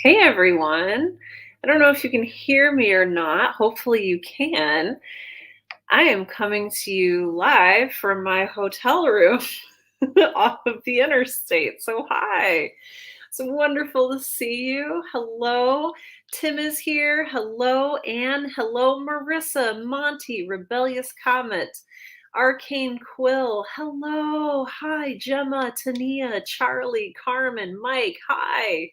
Hey everyone. I don't know if you can hear me or not. Hopefully you can. I am coming to you live from my hotel room off of the interstate. So, hi. It's wonderful to see you. Hello. Tim is here. Hello, Anne. Hello, Marissa, Monty, Rebellious Comet, Arcane Quill. Hello. Hi, Gemma, Tania, Charlie, Carmen, Mike. Hi.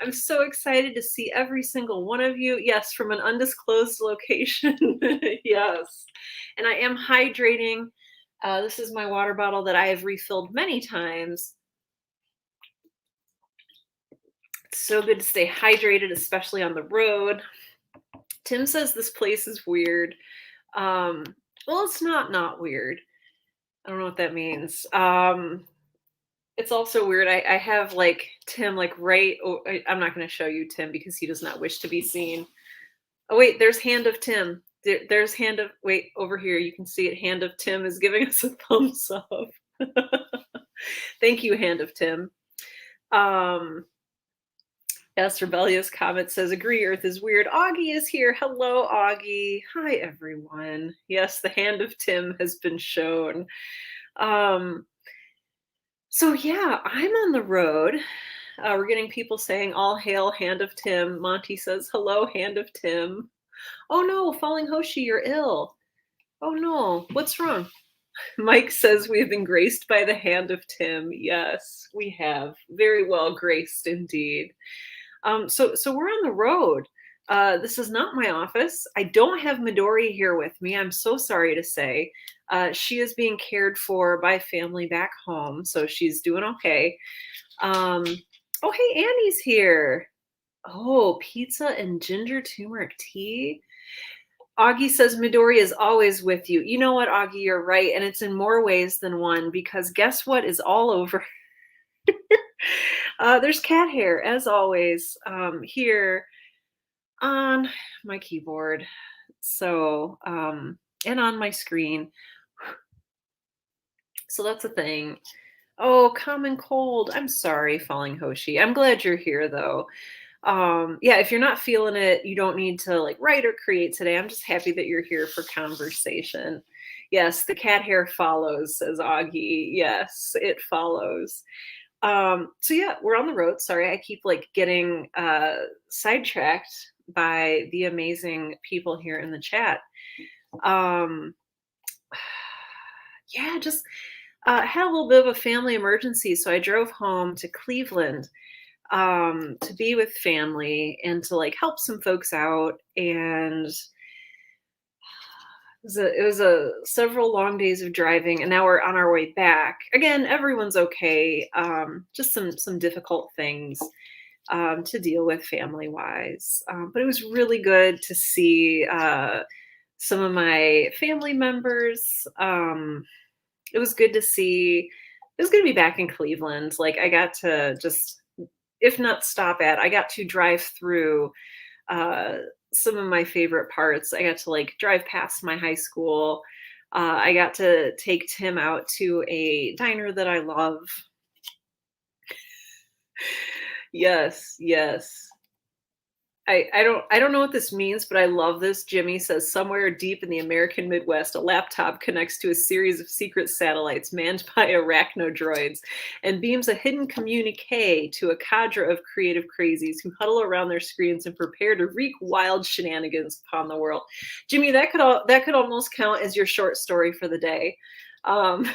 I'm so excited to see every single one of you. Yes, from an undisclosed location. Yes. And I am hydrating. This is my water bottle that I have refilled many times. It's so good to stay hydrated, especially on the road. Tim says this place is weird. Um, well, it's not weird. I don't know what that means. It's also weird. I have like Tim like right. I'm not going to show you Tim because he does not wish to be seen. Oh wait, there's hand of Tim. There's hand of wait over here. You can see it. Hand of Tim is giving us a thumbs up. Thank you, hand of Tim. Um, yes, rebellious comet says agree. Earth is weird. Augie is here. Hello, Augie. Hi, everyone. Yes, the hand of Tim has been shown. Um, so yeah, I'm on the road. We're getting people saying all hail hand of Tim. Monty says hello, hand of Tim. Oh no, Falling Hoshi, you're ill. Oh no, what's wrong? Mike says we've been graced by the hand of Tim. Yes, we have. Very well graced indeed. So we're on the road. This is not my office. I don't have Midori here with me. I'm so sorry to say. She is being cared for by family back home, so she's doing okay. Um, oh, hey, Annie's here. Oh, pizza and ginger turmeric tea. Augie says Midori is always with you. You know what, Augie, you're right. And it's in more ways than one because guess what is all over? There's cat hair, as always, here on my keyboard. So, and on my screen. So that's a thing. Oh, common cold. I'm sorry, Falling Hoshi. I'm glad you're here, though. Yeah, if you're not feeling it, you don't need to like write or create today. I'm just happy that you're here for conversation. Yes, the cat hair follows, says Augie. Yes, it follows. So yeah, we're on the road. Sorry, I keep like getting sidetracked by the amazing people here in the chat. Um, yeah, just had a little bit of a family emergency, so I drove home to Cleveland to be with family and to like help some folks out. And it was a several long days of driving, and now we're on our way back. Again, everyone's okay. Just some difficult things to deal with family wise. But it was really good to see some of my family members. It was good to see. It was good to be back in Cleveland. Like I got to just, if not stop at, I got to drive through uh, some of my favorite parts. I got to like drive past my high school. I got to take Tim out to a diner that I love. Yes, yes. I don't know what this means, but I love this. Jimmy says somewhere deep in the American Midwest, a laptop connects to a series of secret satellites manned by arachnodroids and beams a hidden communique to a cadre of creative crazies who huddle around their screens and prepare to wreak wild shenanigans upon the world. Jimmy, that could almost count as your short story for the day. Um,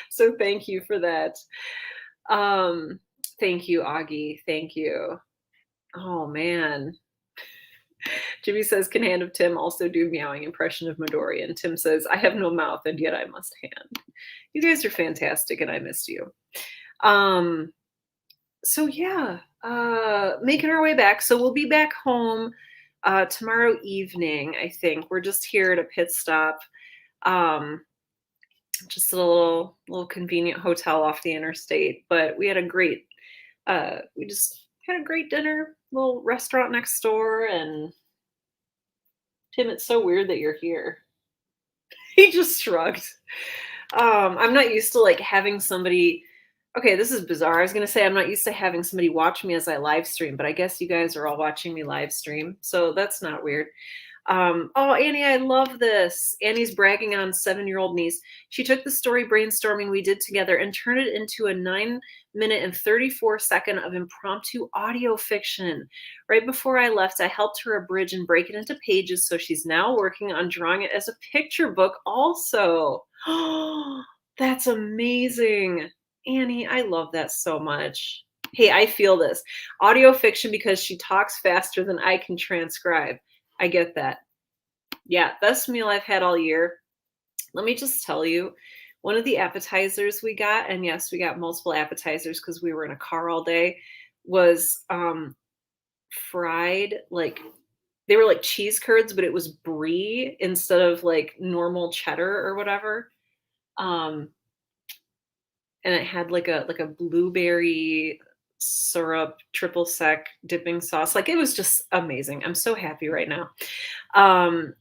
so thank you for that. Um, thank you, Augie. Thank you. Oh man. Jimmy says, can Hand of Tim also do meowing impression of Midori? And Tim says, I have no mouth and yet I must hand. You guys are fantastic and I missed you. Um, so yeah, making our way back. So we'll be back home tomorrow evening, I think. We're just here at a pit stop. Um, just a little convenient hotel off the interstate. But we had a great we just had a great dinner, little restaurant next door. And Tim, it's so weird that you're here. He just shrugged. I'm not used to like having somebody Okay, this is bizarre. I was gonna say I'm not used to having somebody watch me as I live stream, but I guess you guys are all watching me live stream, so that's not weird. Oh, Annie, I love this. Annie's bragging on 7-year-old niece. She took the story brainstorming we did together and turned it into a 9 minute and 34-second of impromptu audio fiction. Right before I left, I helped her abridge and break it into pages, so she's now working on drawing it as a picture book also. That's amazing. Annie, I love that so much. Hey, I feel this. Audio fiction because she talks faster than I can transcribe. I get that. Yeah, best meal I've had all year. Let me just tell you, one of the appetizers we got, and yes, we got multiple appetizers because we were in a car all day, was fried, like they were like cheese curds, but it was brie instead of like normal cheddar or whatever. Um, and it had like a blueberry syrup triple sec dipping sauce. Like it was just amazing. I'm so happy right now. Um,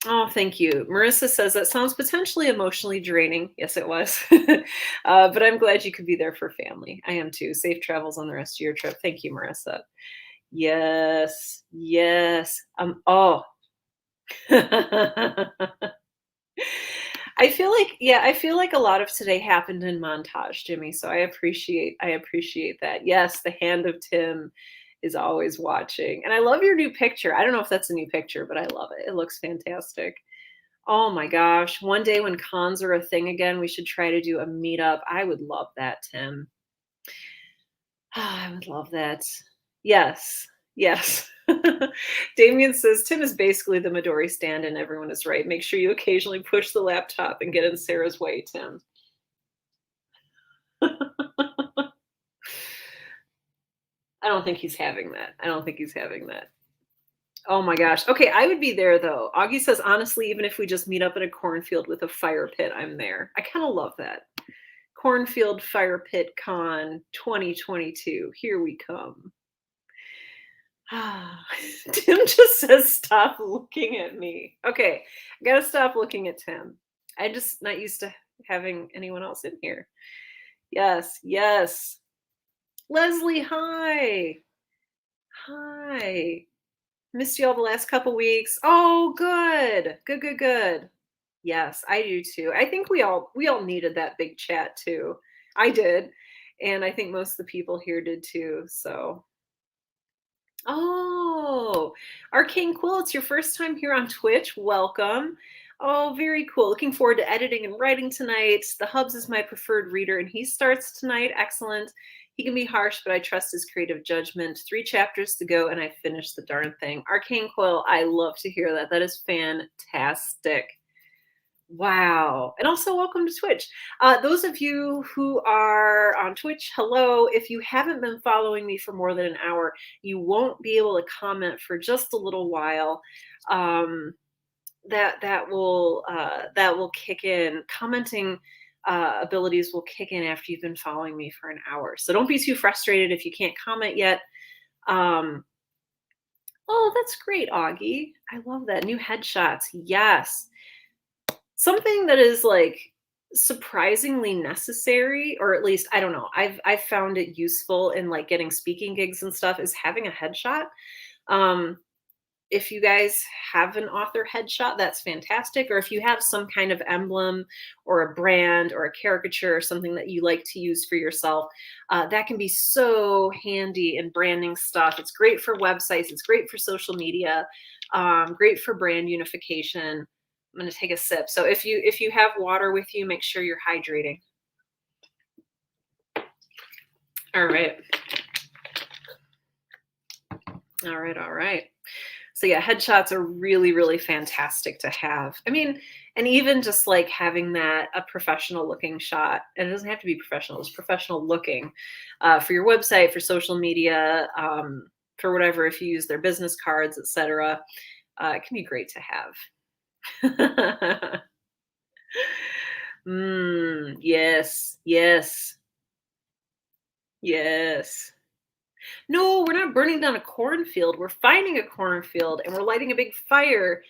Oh, thank you. Marissa says that sounds potentially emotionally draining. Yes, it was. But I'm glad you could be there for family. I am too. Safe travels on the rest of your trip. Thank you, Marissa. Yes, yes. Oh, I feel like, yeah, I feel like a lot of today happened in montage, Jimmy. So I appreciate that. Yes, the hand of Tim is always watching. And I love your new picture. I don't know if that's a new picture, but I love it. It looks fantastic. Oh my gosh. One day when cons are a thing again, we should try to do a meetup. I would love that, Tim. I would love that. Yes. Yes. Damien says Tim is basically the Midori stand, and everyone is right. Make sure you occasionally push the laptop and get in Sarah's way, Tim. I don't think he's having that. I don't think he's having that. Oh my gosh. Okay, I would be there though. Augie says, honestly, even if we just meet up in a cornfield with a fire pit, I'm there. I kind of love that. Cornfield Fire Pit Con 2022. Here we come. Ah, Tim just says, stop looking at me. Okay, I gotta stop looking at Tim. I'm just not used to having anyone else in here. Yes, yes. Leslie, hi. Hi. Missed you all the last couple weeks. Oh, good. Good, good, good. Yes, I do too. I think we all needed that big chat too. I did. And I think most of the people here did too. So, oh, Arcane Quill, it's your first time here on Twitch. Welcome. Oh, very cool. Looking forward to editing and writing tonight. The Hubs is my preferred reader, and he starts tonight. Excellent. He can be harsh, but I trust his creative judgment. 3 chapters to go, and I finished the darn thing. Arcane Quill, I love to hear that. That is fantastic. Wow. And also, welcome to Twitch. Those of you who are on Twitch, hello. If you haven't been following me for more than an hour, you won't be able to comment for just a little while. That will kick in. Commenting abilities will kick in after you've been following me for an hour. So don't be too frustrated if you can't comment yet. Oh, that's great, Augie. I love that. New headshots. Yes. Something that is like surprisingly necessary, or at least I don't know, I've found it useful in like getting speaking gigs and stuff, is having a headshot. Um, if you guys have an author headshot, that's fantastic. Or if you have some kind of emblem or a brand or a caricature or something that you like to use for yourself, that can be so handy in branding stuff. It's great for websites. It's great for social media. Great for brand unification. I'm going to take a sip. So if you have water with you, make sure you're hydrating. All right. All right. All right. So yeah, headshots are really, really fantastic to have. I mean, and even just like having that a professional looking shot, and it doesn't have to be professional, it's professional looking for your website, for social media, for whatever, if you use their business cards, etc. It can be great to have. Yes, yes, yes. No, we're not burning down a cornfield. We're finding a cornfield and we're lighting a big fire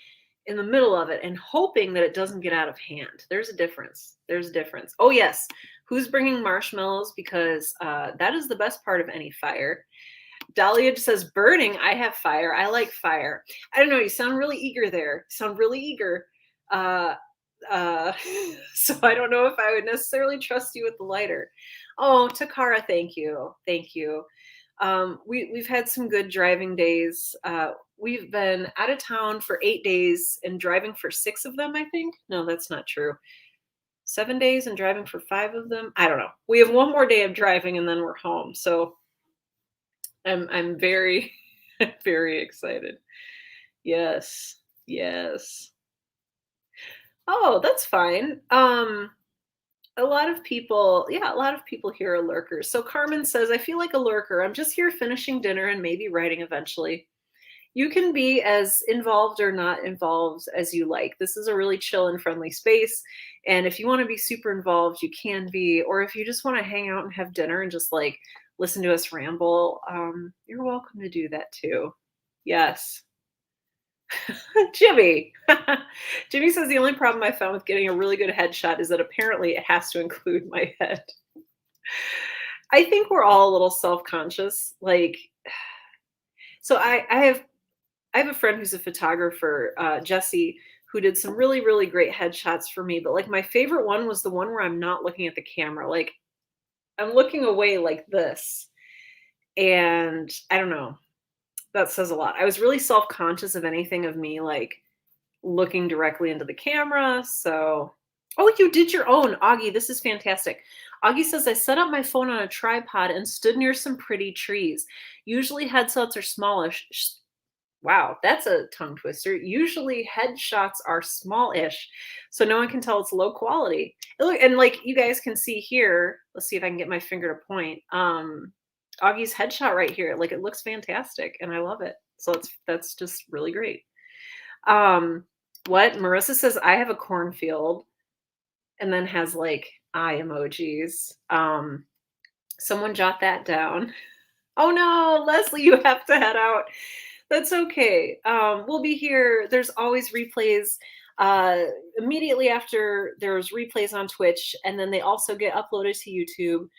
in the middle of it and hoping that it doesn't get out of hand. There's a difference. There's a difference. Oh, yes. Who's bringing marshmallows? Because that is the best part of any fire. Dahlia just says, burning. I have fire. I like fire. I don't know. You sound really eager there. You sound really eager. Uh, uh, so I don't know if I would necessarily trust you with the lighter. Oh, Takara, thank you. Thank you. We've had some good driving days. We've been out of town for 8 days and driving for 6 of them, I think. No, that's not true. 7 days and driving for 5 of them. I don't know. We have one more day of driving and then we're home. So I'm very, very excited. Yes. Yes. Oh, that's fine. A lot of people, yeah, a lot of people here are lurkers. So Carmen says, I feel like a lurker. I'm just here finishing dinner and maybe writing eventually. You can be as involved or not involved as you like. This is a really chill and friendly space. And if you want to be super involved, you can be. Or if you just want to hang out and have dinner and just like listen to us ramble, you're welcome to do that too. Yes. Jimmy. Jimmy says the only problem I found with getting a really good headshot is that apparently it has to include my head. I think we're all a little self-conscious. Like, so I have a friend who's a photographer, Jesse, who did some really, really great headshots for me. But like my favorite one was the one where I'm not looking at the camera. Like I'm looking away like this. And I don't know. That says a lot. I was really self-conscious of anything of me like looking directly into the camera. So, oh, you did your own, Augie. This is fantastic. Augie says, I set up my phone on a tripod and stood near some pretty trees. Usually headshots are smallish. Wow, that's a tongue twister. Usually headshots are smallish, so no one can tell it's low quality. And like you guys can see here, let's see if I can get my finger to point. Augie's headshot right here, like it looks fantastic and I love it. So that's just really great. What Marissa says, I have a cornfield and then has like eye emojis. Someone jot that down. Oh no, Leslie, you have to head out. That's okay. We'll be here. There's always replays. Immediately after there's replays on Twitch, and then they also get uploaded to YouTube.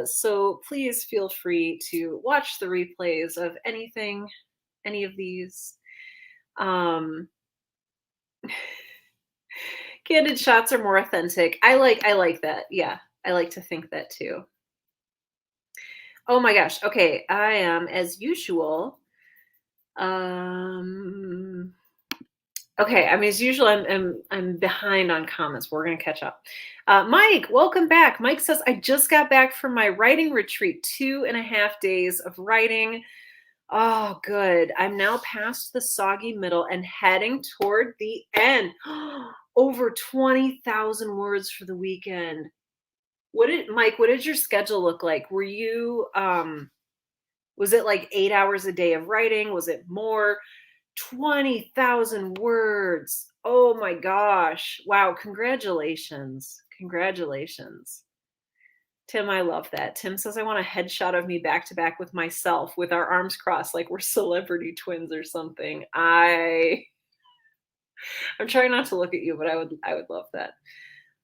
So please feel free to watch the replays of anything, any of these. Candid shots are more authentic. I like that. Yeah, I like to think that too. Oh my gosh. Okay, I am as usual. Okay, I mean, as usual, I'm behind on comments. We're gonna catch up. Mike, welcome back. Mike says, I just got back from my writing retreat, 2.5 days of writing. Oh, good. I'm now past the soggy middle and heading toward the end. Over 20,000 words for the weekend. Mike, what did your schedule look like? Were you, was it like 8 hours a day of writing? Was it more? 20,000 words. Oh my gosh. Wow. Congratulations. Congratulations. Tim, I love that. Tim says, I want a headshot of me back to back with myself with our arms crossed like we're celebrity twins or something. I'm trying not to look at you, but I would love that.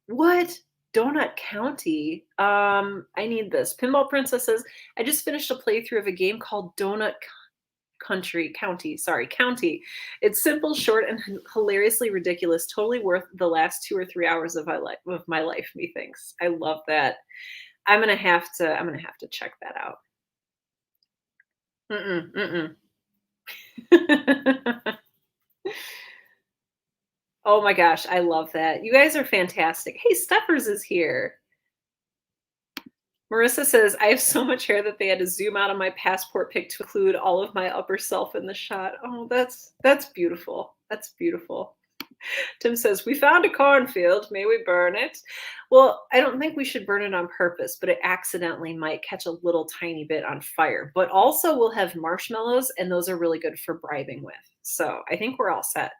What? Donut County? I need this. Pinball Princess says, I just finished a playthrough of a game called Donut County. It's simple, short, and hilariously ridiculous. Totally worth the last 2 or 3 hours of my life. Methinks. I love that. I'm gonna have to check that out. Oh my gosh, I love that. You guys are fantastic. Hey, Steppers is here. Marissa says, I have so much hair that they had to zoom out on my passport pic to include all of my upper self in the shot. Oh, that's beautiful. That's beautiful. Tim says, we found a cornfield. May we burn it? Well, I don't think we should burn it on purpose, but it accidentally might catch a little tiny bit on fire. But also we'll have marshmallows, and those are really good for bribing with. So I think we're all set.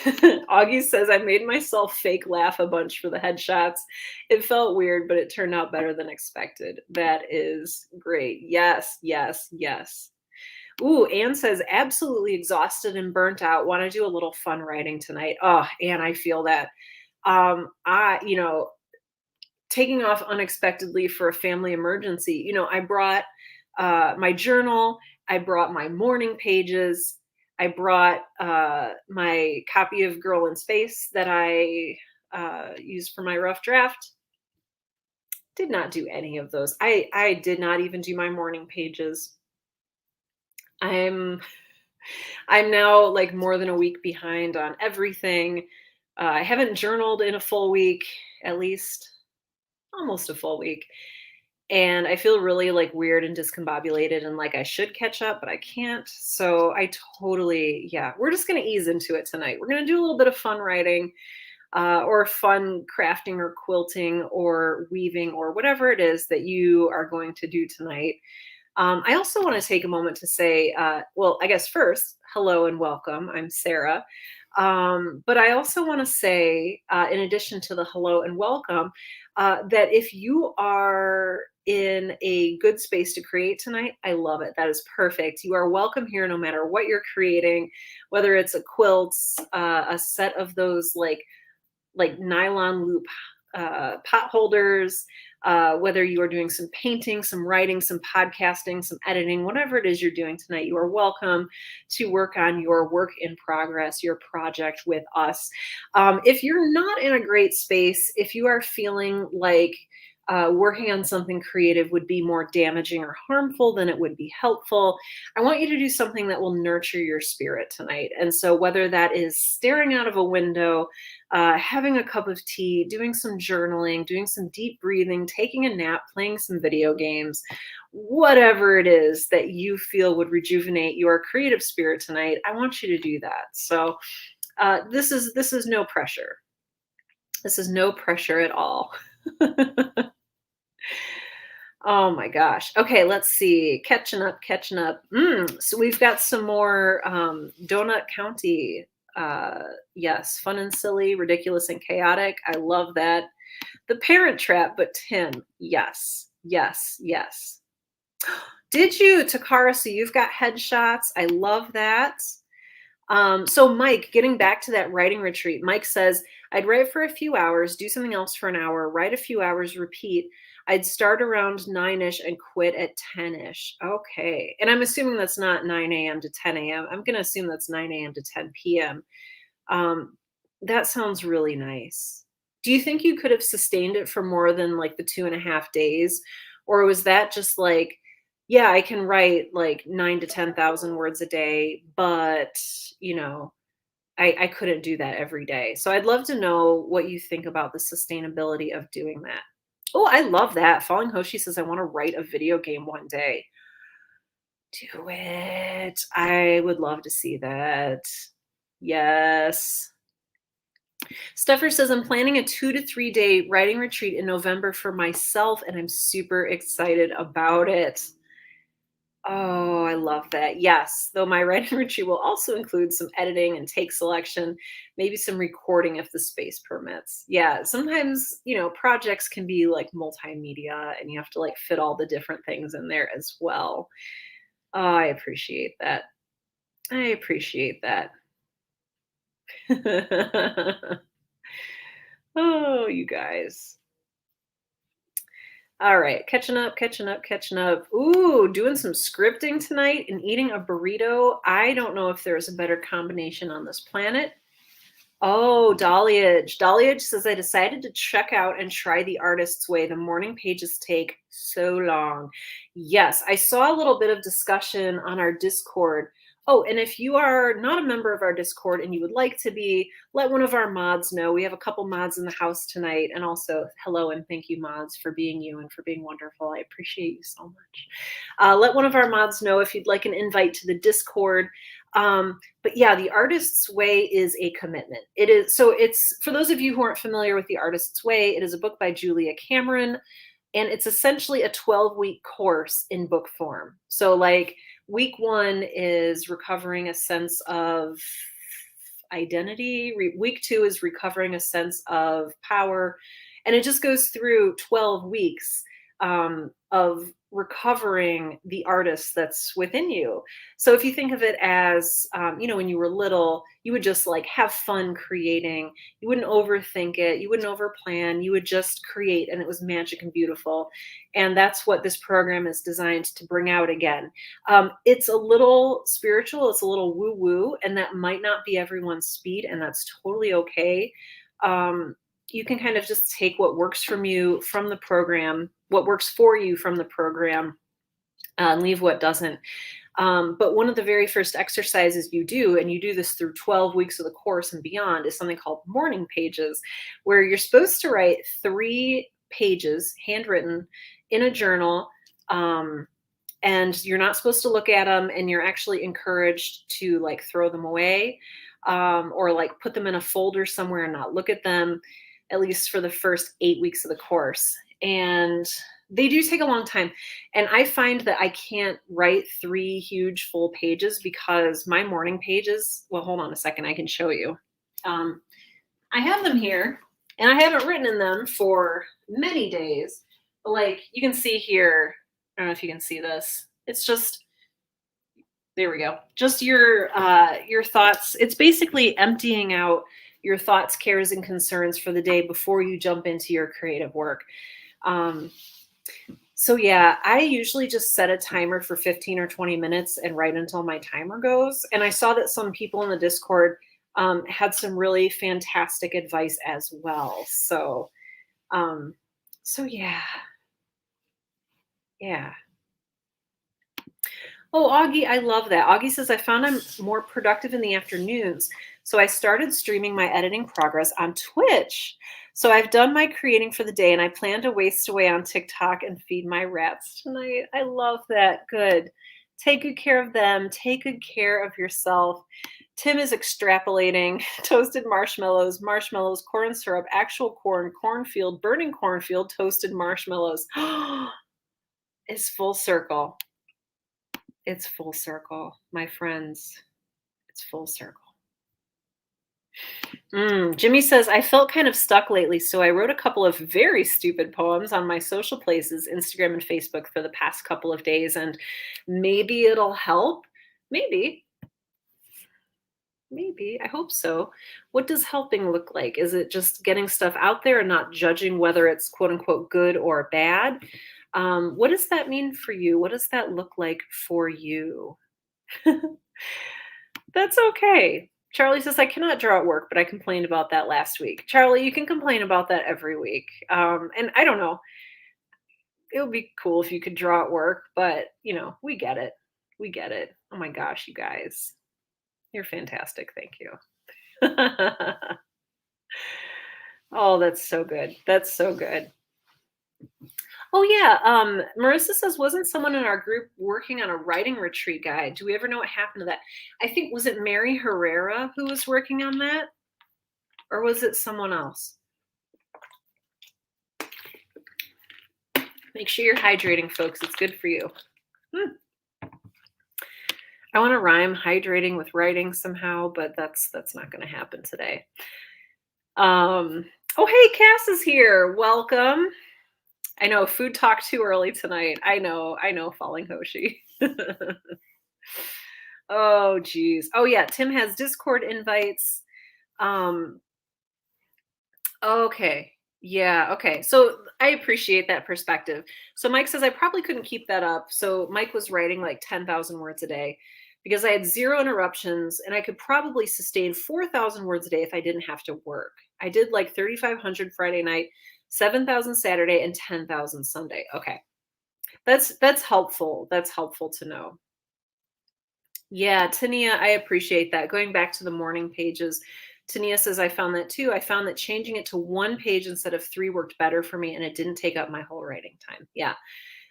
Augie says, I made myself fake laugh a bunch for the headshots. It felt weird, but it turned out better than expected. That is great. Yes, yes, yes. Ooh, Anne says, absolutely exhausted and burnt out. Want to do a little fun writing tonight. Oh, Anne, I feel that. Taking off unexpectedly for a family emergency, I brought my journal, I brought my morning pages, I brought my copy of Girl in Space that I used for my rough draft. Did not do any of those. I did not even do my morning pages. I'm I'm now like more than a week behind on everything. I haven't journaled in a full week, at least almost a full week. And I feel really like weird and discombobulated and like I should catch up, but I can't. So I totally, yeah, we're just going to ease into it tonight. We're going to do a little bit of fun writing or fun crafting or quilting or weaving or whatever it is that you are going to do tonight. I also want to take a moment to say, well, I guess first, hello and welcome. I'm Sarah. But I also want to say, in addition to the hello and welcome, that if you are in a good space to create tonight, I love it. That is perfect. You are welcome here no matter what you're creating, whether it's a quilt, a set of those like nylon loop pot holders, whether you are doing some painting, some writing, some podcasting, some editing, whatever it is you're doing tonight, you are welcome to work on your work in progress, your project with us. If you're not in a great space, if you are feeling like working on something creative would be more damaging or harmful than it would be helpful, I want you to do something that will nurture your spirit tonight. And so, whether that is staring out of a window, having a cup of tea, doing some journaling, doing some deep breathing, taking a nap, playing some video games, whatever it is that you feel would rejuvenate your creative spirit tonight, I want you to do that. So, this is no pressure. This is no pressure at all. Oh my gosh. Okay, let's see. Catching up, catching up. So we've got some more Donut County. Yes, fun and silly, ridiculous and chaotic. I love that. The Parent Trap, but Tim, yes, yes, yes. Did you, Takara? So you've got headshots. I love that. So Mike, getting back to that writing retreat, Mike says, I'd write for a few hours, do something else for an hour, write a few hours, repeat. I'd start around 9-ish and quit at 10-ish. Okay. And I'm assuming that's not 9 a.m. to 10 a.m. I'm going to assume that's 9 a.m. to 10 p.m. That sounds really nice. Do you think you could have sustained it for more than like the 2.5 days? Or was that just like, yeah, I can write like 9 to 10,000 words a day, but you know, I couldn't do that every day. So I'd love to know what you think about the sustainability of doing that. Oh, I love that. Falling Hoshi says, I want to write a video game one day. Do it. I would love to see that. Yes. Steffer says, I'm planning a 2 to 3 day writing retreat in November for myself, and I'm super excited about it. Oh, I love that. Yes, though my writing retreat will also include some editing and take selection, maybe some recording if the space permits. Yeah, sometimes, projects can be like multimedia and you have to like fit all the different things in there as well. Oh, I appreciate that. I appreciate that. Oh, you guys. All right, catching up, catching up, catching up. Ooh, doing some scripting tonight and eating a burrito. I don't know if there's a better combination on this planet. Oh, Dahliage. Dahliage says, I decided to check out and try the artist's way. The morning pages take so long. Yes, I saw a little bit of discussion on our Discord. Oh, and if you are not a member of our Discord and you would like to be, let one of our mods know. We have a couple mods in the house tonight. And also, hello and thank you, mods, for being you and for being wonderful. I appreciate you so much. Let one of our mods know if you'd like an invite to the Discord. But yeah, the artist's way is a commitment. It is, so it's, for those of you who aren't familiar with the artist's way, it is a book by Julia Cameron, and it's essentially a 12-week course in book form. So like week 1 is recovering a sense of identity. Week 2 is recovering a sense of power. And it just goes through 12 weeks of recovering the artist that's within you. So if you think of it as, when you were little, you would just like have fun creating. You wouldn't overthink it. You wouldn't overplan. You would just create, and it was magic and beautiful. And that's what this program is designed to bring out again. It's a little spiritual. It's a little woo woo, and that might not be everyone's speed, and that's totally okay. You can kind of just take what works from you from the program, what works for you from the program, and leave what doesn't. But one of the very first exercises you do, and you do this through 12 weeks of the course and beyond, is something called morning pages, where you're supposed to write 3 pages handwritten in a journal. And you're not supposed to look at them, and you're actually encouraged to like throw them away, or like put them in a folder somewhere and not look at them, at least for the first 8 weeks of the course. And they do take a long time. And I find that I can't write 3 huge full pages because my morning pages, well, hold on a second, I can show you. I have them here, and I haven't written in them for many days. But like you can see here, I don't know if you can see this. It's just, there we go. Just your thoughts. It's basically emptying out your thoughts, cares, and concerns for the day before you jump into your creative work. So yeah, I usually just set a timer for 15 or 20 minutes and write until my timer goes. And I saw that some people in the Discord had some really fantastic advice as well. So, yeah. Yeah. Oh, Augie, I love that. Augie says, I found I'm more productive in the afternoons. So I started streaming my editing progress on Twitch. So I've done my creating for the day, and I plan to waste away on TikTok and feed my rats tonight. I love that. Good. Take good care of them. Take good care of yourself. Tim is extrapolating toasted marshmallows, corn syrup, actual corn, cornfield, burning cornfield, toasted marshmallows. It's full circle. It's full circle, my friends. It's full circle. Jimmy says, I felt kind of stuck lately, so I wrote a couple of very stupid poems on my social places, Instagram and Facebook, for the past couple of days, and maybe it'll help. Maybe. I hope so. What does helping look like? Is it just getting stuff out there and not judging whether it's quote unquote good or bad? What does that mean for you? What does that look like for you? That's okay. Charlie says, I cannot draw at work, but I complained about that last week. Charlie, you can complain about that every week. And I don't know. It would be cool if you could draw at work, but, we get it. We get it. Oh my gosh, you guys. You're fantastic. Thank you. Oh, that's so good. That's so good. Oh yeah, Marissa says, wasn't someone in our group working on a writing retreat guide? Do we ever know what happened to that? I think, was it Mary Herrera who was working on that? Or was it someone else? Make sure you're hydrating, folks. It's good for you. I want to rhyme hydrating with writing somehow, but that's not going to happen today. Oh, hey, Cass is here. Welcome. I know, food talk too early tonight. I know, Falling Hoshi. Oh, geez. Oh, yeah, Tim has Discord invites. Okay. Yeah, okay. So I appreciate that perspective. So Mike says, I probably couldn't keep that up. So Mike was writing like 10,000 words a day because I had 0 interruptions, and I could probably sustain 4,000 words a day if I didn't have to work. I did like 3,500 Friday night, 7,000 Saturday, and 10,000 Sunday. Okay. That's helpful. That's helpful to know. Yeah, Tania, I appreciate that. Going back to the morning pages, Tania says, I found that too. I found that changing it to 1 page instead of 3 worked better for me, and it didn't take up my whole writing time. Yeah.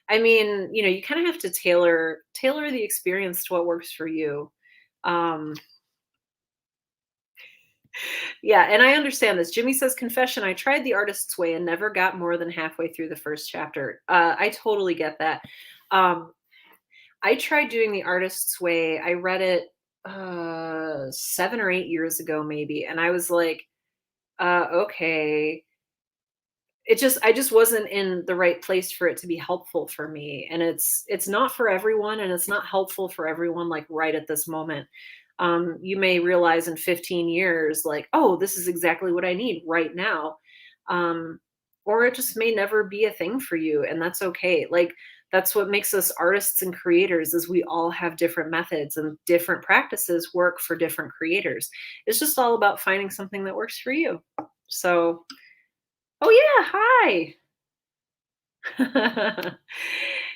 I mean, you kind of have to tailor the experience to what works for you. Yeah, and I understand this. Jimmy says, confession, I tried the artist's way and never got more than halfway through the first chapter. I totally get that. I tried doing the artist's way. I read it 7 or 8 years ago, maybe. And I was like, okay. I just wasn't in the right place for it to be helpful for me, and it's not for everyone, and it's not helpful for everyone, like, right at this moment. You may realize in 15 years, like, "Oh, this is exactly what I need right now." Um, or it just may never be a thing for you, and that's okay. Like, that's what makes us artists and creators is we all have different methods and different practices work for different creators. It's just all about finding something that works for you. So, oh yeah, hi.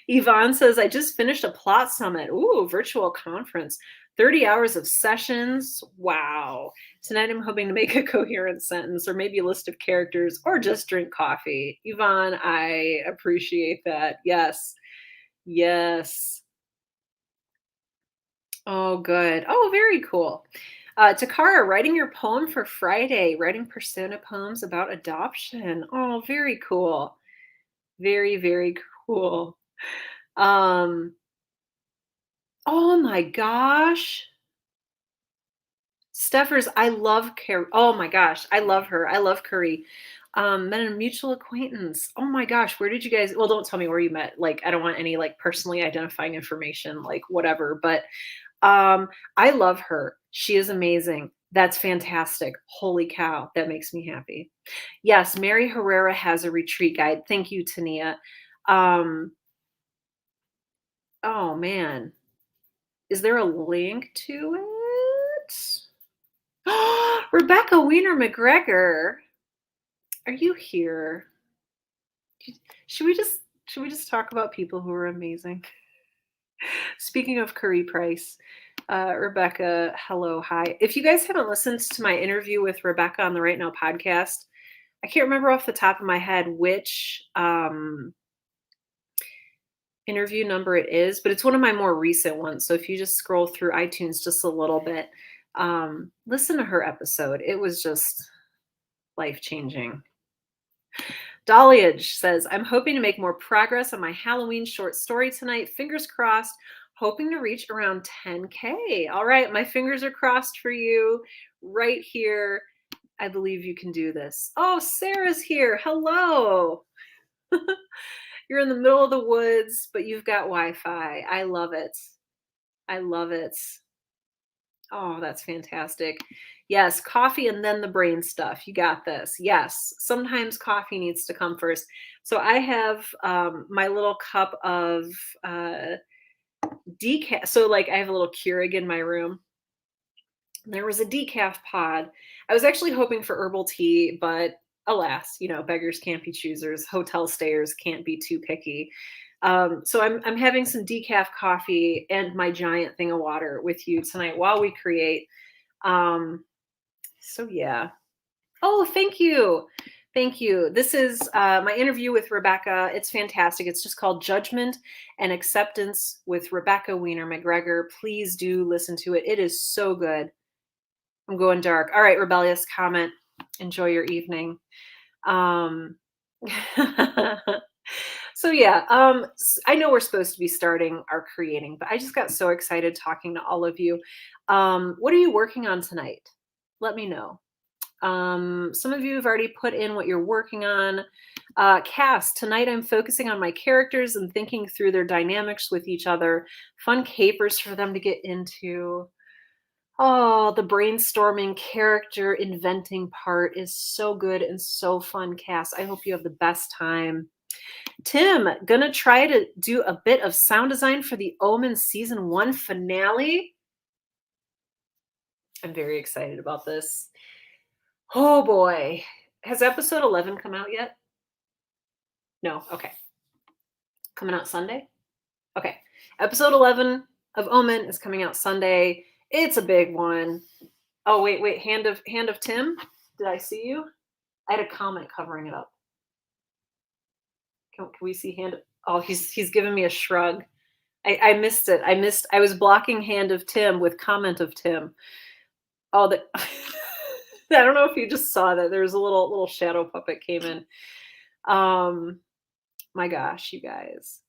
Yvonne says, I just finished a plot summit. Ooh, virtual conference. 30 hours of sessions. Wow. Tonight I'm hoping to make a coherent sentence or maybe a list of characters or just drink coffee. Yvonne, I appreciate that. Yes. Yes. Oh, good. Oh, very cool. Takara, writing your poem for Friday, writing persona poems about adoption. Oh, very cool. Very, very cool. Um, oh my gosh. Steffers, I love Carrie. Oh my gosh, I love her. I love Curry. Met a mutual acquaintance. Oh my gosh, where did you guys? Well, don't tell me where you met. Like, I don't want any like personally identifying information, like whatever. But I love her. She is amazing. That's fantastic. Holy cow, that makes me happy. Yes, Mary Herrera has a retreat guide. Thank you, Tania. Um, oh man, is there a link to it? Rebecca Wiener McGregor, are you here? Should we just talk about people who are amazing? Speaking of Curry Price, Rebecca, hello, hi. If you guys haven't listened to my interview with Rebecca on the Right Now podcast, I can't remember off the top of my head which interview number it is, but it's one of my more recent ones. So if you just scroll through iTunes just a little bit, listen to her episode. It was just life changing. Dahliage says, I'm hoping to make more progress on my Halloween short story tonight. Fingers crossed, hoping to reach around 10K. All right, my fingers are crossed for you right here. I believe you can do this. Oh, Sarah's here. Hello. You're in the middle of the woods, but you've got Wi Fi. I love it. I love it. Oh, that's fantastic. Yes, coffee and then the brain stuff. You got this. Yes, sometimes coffee needs to come first. So I have my little cup of decaf. So, like, I have a little Keurig in my room. There was a decaf pod. I was actually hoping for herbal tea, but alas, beggars can't be choosers. Hotel stayers can't be too picky. So I'm having some decaf coffee and my giant thing of water with you tonight while we create. So yeah. Oh, thank you. Thank you. This is my interview with Rebecca. It's fantastic. It's just called Judgment and Acceptance with Rebecca Wiener McGregor. Please do listen to it. It is so good. I'm going dark. All right, rebellious comment. Enjoy your evening. Um, so yeah, I know we're supposed to be starting our creating, but I just got so excited talking to all of you. What are you working on tonight? Let me know. Some of you have already put in what you're working on. Cast, tonight I'm focusing on my characters and thinking through their dynamics with each other. Fun capers for them to get into. Oh, the brainstorming character inventing part is so good and so fun, Cass. I hope you have the best time. Tim, gonna try to do a bit of sound design for the Omen season 1 finale. I'm very excited about this. Oh boy. Has episode 11 come out yet? No. Okay. Coming out Sunday? Okay. Episode 11 of Omen is coming out Sunday. It's a big one. Oh, wait. Hand of Tim? Did I see you? I had a comment covering it up. Can we see hand? Oh, he's giving me a shrug. I missed it. I was blocking hand of Tim with comment of Tim. Oh, that I don't know if you just saw that. There was a little shadow puppet came in. My gosh, you guys.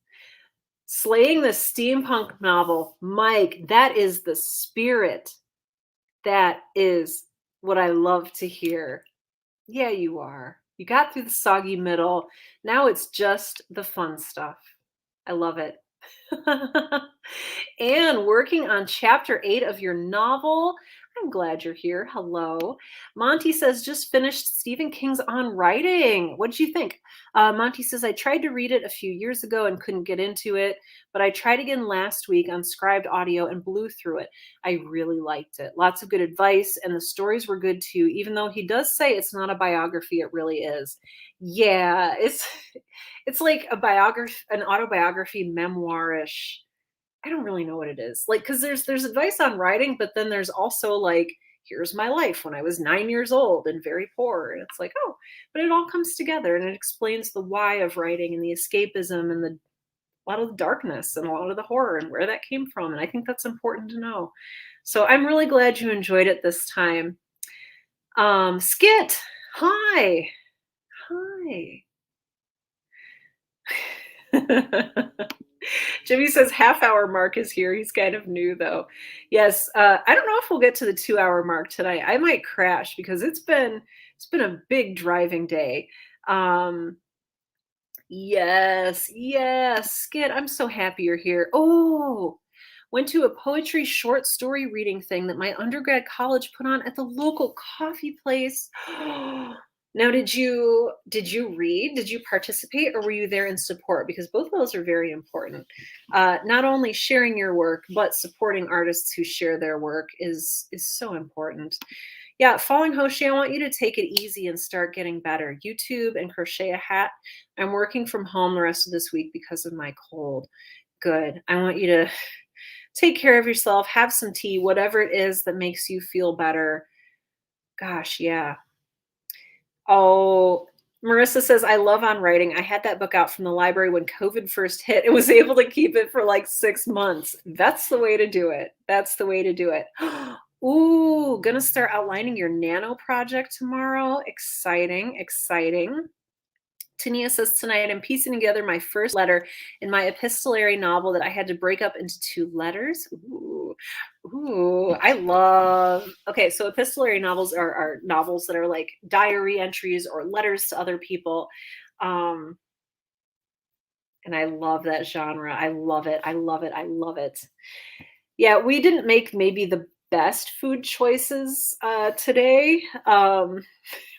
Slaying the steampunk novel. Mike, that is the spirit. That is what I love to hear. Yeah, you are. You got through the soggy middle. Now it's just the fun stuff. I love it. And working on chapter 8 of your novel. I'm glad you're here. Hello. Monty says, just finished Stephen King's On Writing. What did you think? Monty says, I tried to read it a few years ago and couldn't get into it, but I tried again last week on scribed audio and blew through it. I really liked it. Lots of good advice, and the stories were good too. Even though he does say it's not a biography, it really is. Yeah, it's like a biography, an autobiography, memoirish. I don't really know what it is. Like, because there's advice on writing, but then there's also like, here's my life when I was 9 years old and very poor. And it's like, oh, but it all comes together and it explains the why of writing and the escapism and a lot of the darkness and a lot of the horror and where that came from. And I think that's important to know. So I'm really glad you enjoyed it this time. Skit, hi. Hi. Jimmy says half hour mark is here. He's kind of new though. Yes, I don't know if we'll get to the 2 hour mark tonight. I might crash because it's been a big driving day. Um, yes, Skid. I'm so happy you're here. Oh, went to a poetry short story reading thing that my undergrad college put on at the local coffee place. Now, did you read? Did you participate, or were you there in support? Because both of those are very important. Not only sharing your work, but supporting artists who share their work is so important. Yeah, Falling Hoshi, I want you to take it easy and start getting better. YouTube and crochet a hat. I'm working from home the rest of this week because of my cold. Good. I want you to take care of yourself, have some tea, whatever it is that makes you feel better. Gosh, yeah. Oh, Marissa says, I love On Writing. I had that book out from the library when COVID first hit and was able to keep it for like 6 months. That's the way to do it. That's the way to do it. Ooh, gonna start outlining your nano project tomorrow. Exciting, exciting. Tania says, tonight I'm piecing together my first letter in my epistolary novel that I had to break up into 2 letters. Ooh, I love. Okay, so epistolary novels are novels that are like diary entries or letters to other people. Um, and I love that genre. I love it. I love it. I love it. Yeah, we didn't make maybe the best food choices today.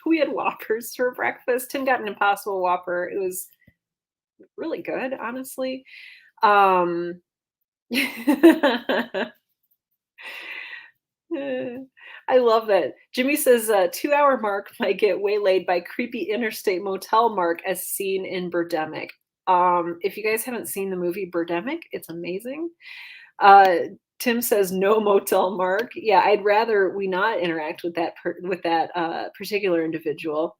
We had Whoppers for breakfast. Tim got an Impossible Whopper. It was really good, honestly. Um, I love that. Jimmy says 2 hour mark might get waylaid by creepy interstate motel mark as seen in Birdemic. If you guys haven't seen the movie Birdemic, it's amazing. Uh, Tim says no motel mark. Yeah, I'd rather we not interact with that particular individual.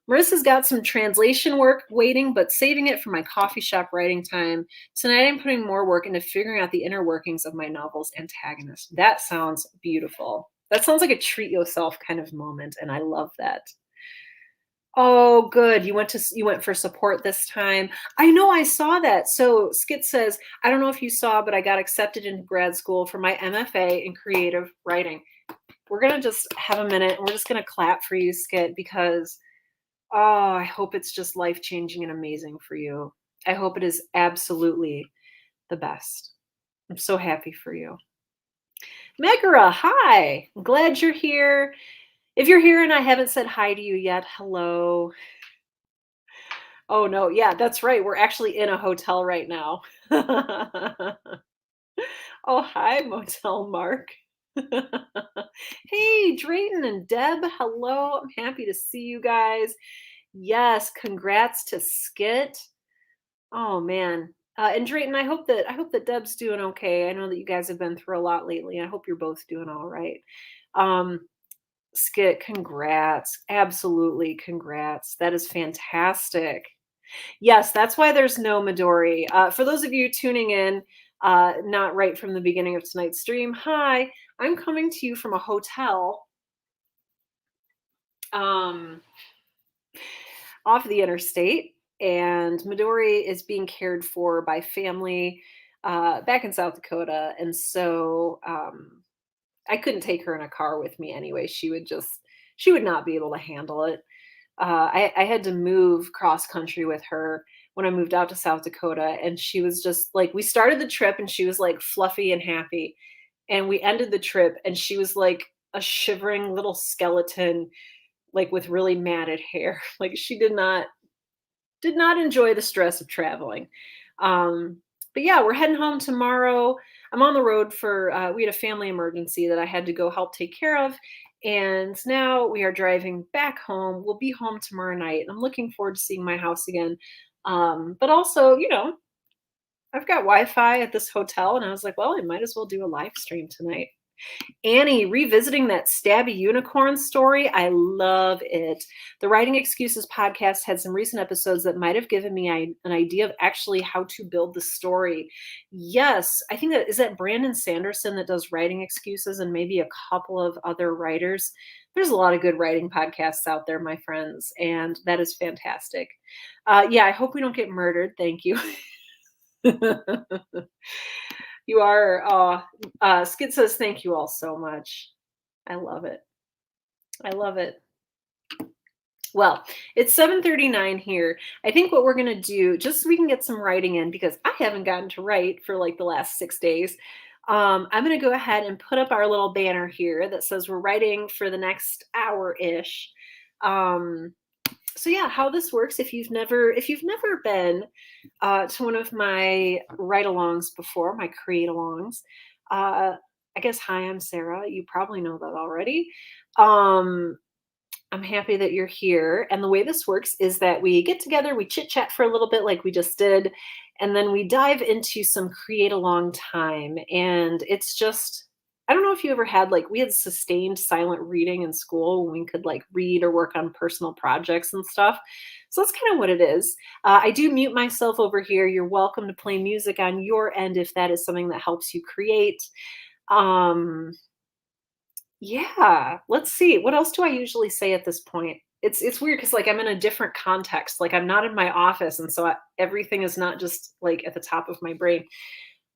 Marissa's got some translation work waiting, but saving it for my coffee shop writing time. Tonight I'm putting more work into figuring out the inner workings of my novel's antagonist. That sounds beautiful. That sounds like a treat yourself kind of moment, and I love that. Oh, good. You went for support this time. I know I saw that. So Skit says, I don't know if you saw, but I got accepted into grad school for my MFA in creative writing. We're gonna just have a minute and we're just gonna clap for you, Skit, because oh, I hope it's just life-changing and amazing for you. I hope it is absolutely the best. I'm so happy for you. Megara, hi. I'm glad you're here. If you're here and I haven't said hi to you yet, hello. Oh no, yeah, that's right. We're actually in a hotel right now. Oh, hi, Motel Mark. Hey, Drayton and Deb, hello. I'm happy to see you guys. Yes, congrats to Skit. Oh man. And Drayton, I hope that Deb's doing okay. I know that you guys have been through a lot lately. I hope you're both doing all right. Um, Skit, congrats. Absolutely, congrats. That is fantastic. Yes, that's why there's no Midori. For those of you tuning in, not right from the beginning of tonight's stream, hi, I'm coming to you from a hotel um, off the interstate, and Midori is being cared for by family back in South Dakota, and so I couldn't take her in a car with me anyway. She would not be able to handle it. I had to move cross country with her when I moved out to South Dakota, and she was just like, we started the trip and she was like fluffy and happy, and we ended the trip and she was like a shivering little skeleton, like with really matted hair. Like she did not enjoy the stress of traveling. But yeah, we're heading home tomorrow. I'm on the road for we had a family emergency that I had to go help take care of. And now we are driving back home. We'll be home tomorrow night. I'm looking forward to seeing my house again. But also, I've got Wi-Fi at this hotel, and I was like, well, I might as well do a live stream tonight. Annie, revisiting that stabby unicorn story, I love it. The Writing Excuses podcast had some recent episodes that might have given me an idea of actually how to build the story. Yes, I think that is that Brandon Sanderson that does Writing Excuses, and maybe a couple of other writers. There's a lot of good writing podcasts out there, my friends, and that is fantastic. Yeah, I hope we don't get murdered. Thank you. You are, Skid says, thank you all so much. I love it. I love it. Well, it's 7:39 here. I think what we're going to do, just so we can get some writing in, because I haven't gotten to write for like the last 6 days. I'm going to go ahead and put up our little banner here that says we're writing for the next hour-ish. So yeah, how this works, if you've never been to one of my write-alongs before, my create-alongs, I guess, hi, I'm Sarah. You probably know that already. Um, I'm happy that you're here. And the way this works is that we get together, we chit chat for a little bit like we just did, and then we dive into some create along time. And it's just, I don't know if you ever had, like, we had sustained silent reading in school when we could like read or work on personal projects and stuff. So that's kind of what it is. I do mute myself over here. You're welcome to play music on your end if that is something that helps you create. Um, yeah, let's see. What else do I usually say at this point? It's weird because, like, I'm in a different context. Like, I'm not in my office, and so everything is not just like at the top of my brain.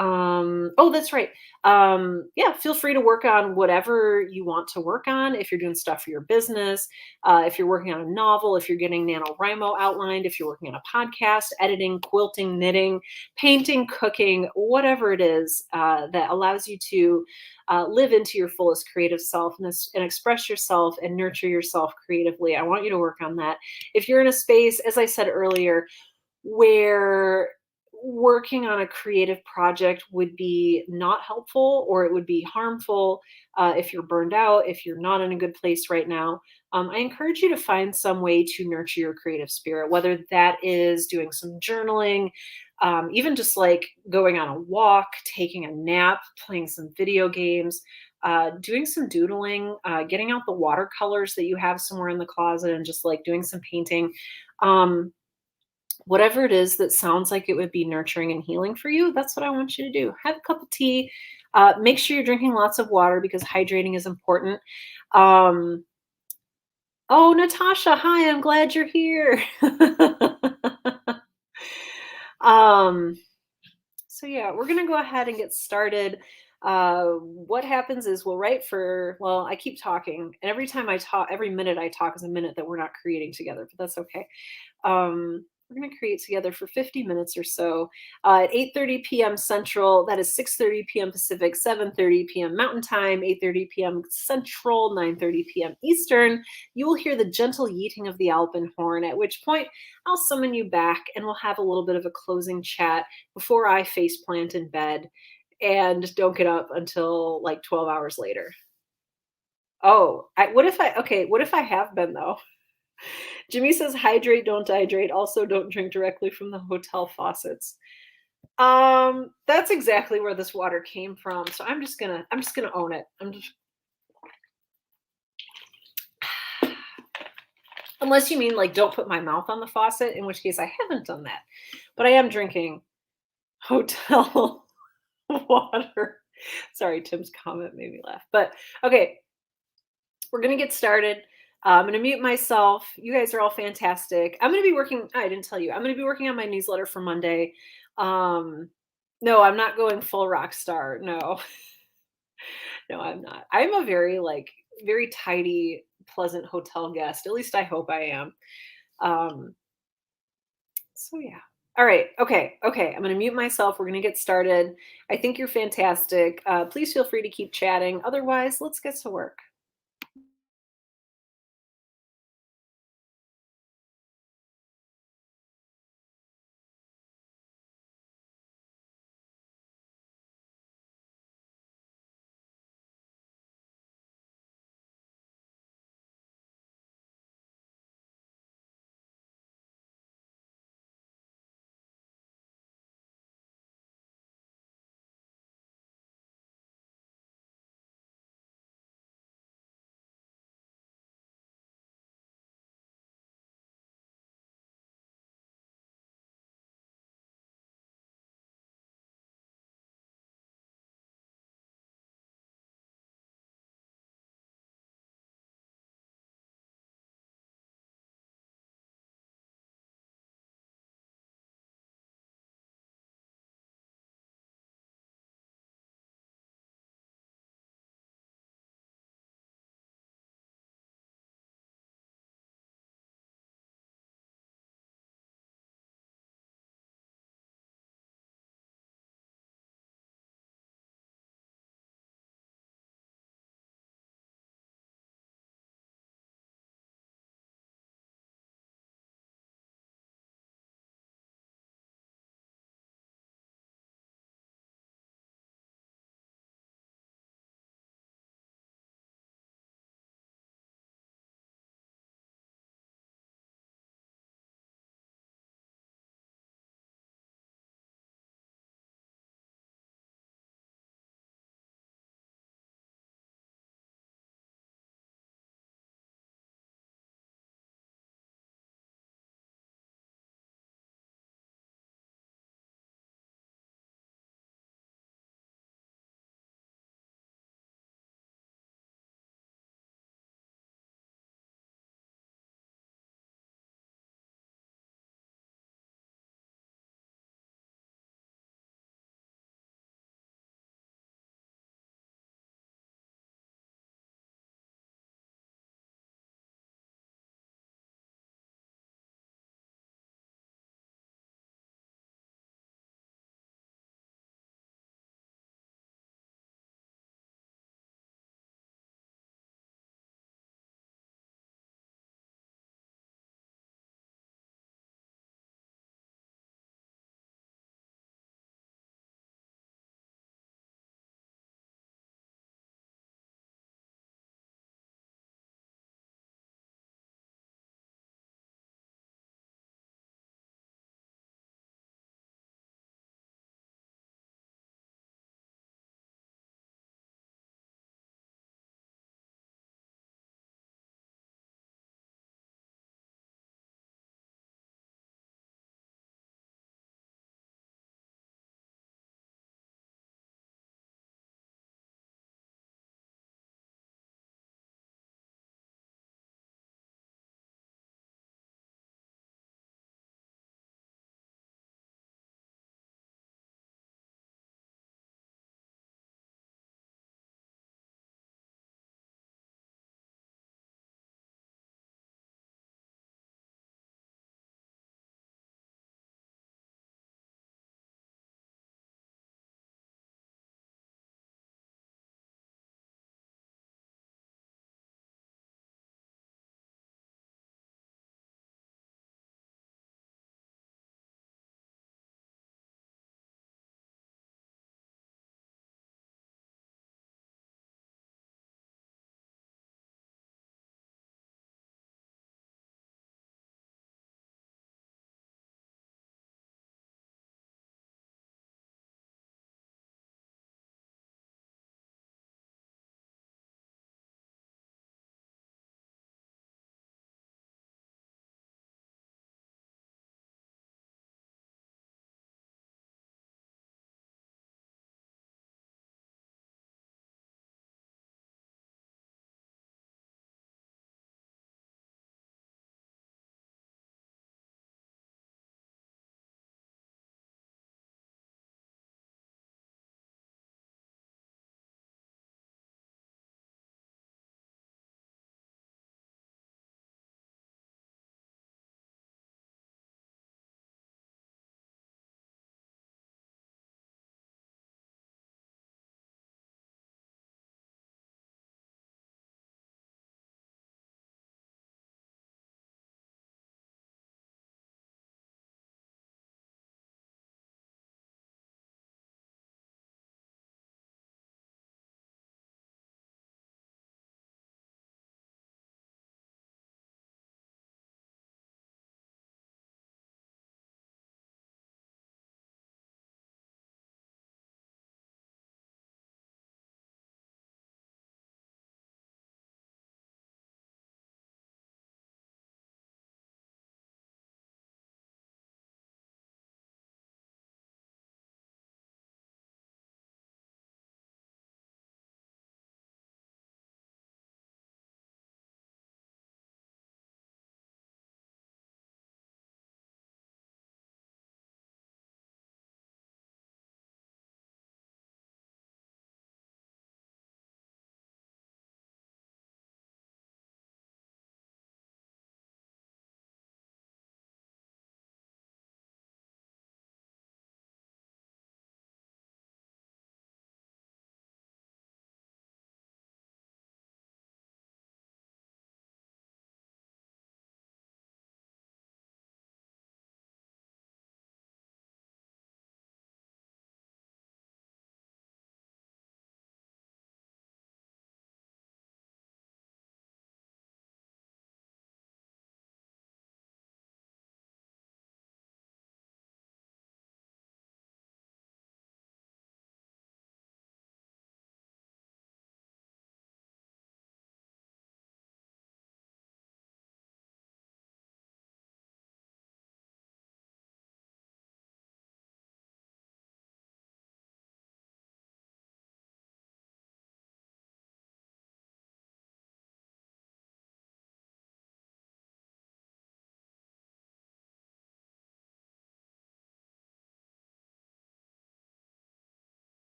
Oh, that's right. Yeah, feel free to work on whatever you want to work on. If you're doing stuff for your business, if you're working on a novel, if you're getting NaNoWriMo outlined, if you're working on a podcast, editing, quilting, knitting, painting, cooking, whatever it is that allows you to live into your fullest creative self and express yourself and nurture yourself creatively. I want you to work on that. If you're in a space, as I said earlier, where working on a creative project would be not helpful or it would be harmful, if you're burned out, if you're not in a good place right now, I encourage you to find some way to nurture your creative spirit, whether that is doing some journaling, even just like going on a walk, taking a nap, playing some video games, doing some doodling, getting out the watercolors that you have somewhere in the closet and just like doing some painting. Whatever it is that sounds like it would be nurturing and healing for you, that's what I want you to do. Have a cup of tea. Make sure you're drinking lots of water because hydrating is important. Um, oh, Natasha, hi, I'm glad you're here. um, so yeah, we're gonna go ahead and get started. What happens is we'll write for, well, I keep talking, and every time I talk, every minute I talk is a minute that we're not creating together, but that's okay. We're going to create together for 50 minutes or so at 8:30 p.m. Central. That is 6:30 p.m. Pacific, 7:30 p.m. Mountain Time, 8:30 p.m. Central, 9:30 p.m. Eastern. You will hear the gentle yeeting of the alpenhorn, at which point I'll summon you back and we'll have a little bit of a closing chat before I face plant in bed and don't get up until like 12 hours later. Oh, what if I have been though? Jimmy says, hydrate, don't dehydrate. Also, don't drink directly from the hotel faucets. That's exactly where this water came from. So I'm just gonna own it. Unless you mean like don't put my mouth on the faucet, in which case I haven't done that. But I am drinking hotel water. Sorry, Tim's comment made me laugh. But okay, we're gonna get started. I'm going to mute myself. You guys are all fantastic. I'm going to be working. I didn't tell you. I'm going to be working on my newsletter for Monday. No, I'm not going full rock star. No, no, I'm not. I'm a very tidy pleasant hotel guest. At least I hope I am. Um, so yeah. All right. Okay. Okay. I'm going to mute myself. We're going to get started. I think you're fantastic. Please feel free to keep chatting. Otherwise, let's get to work.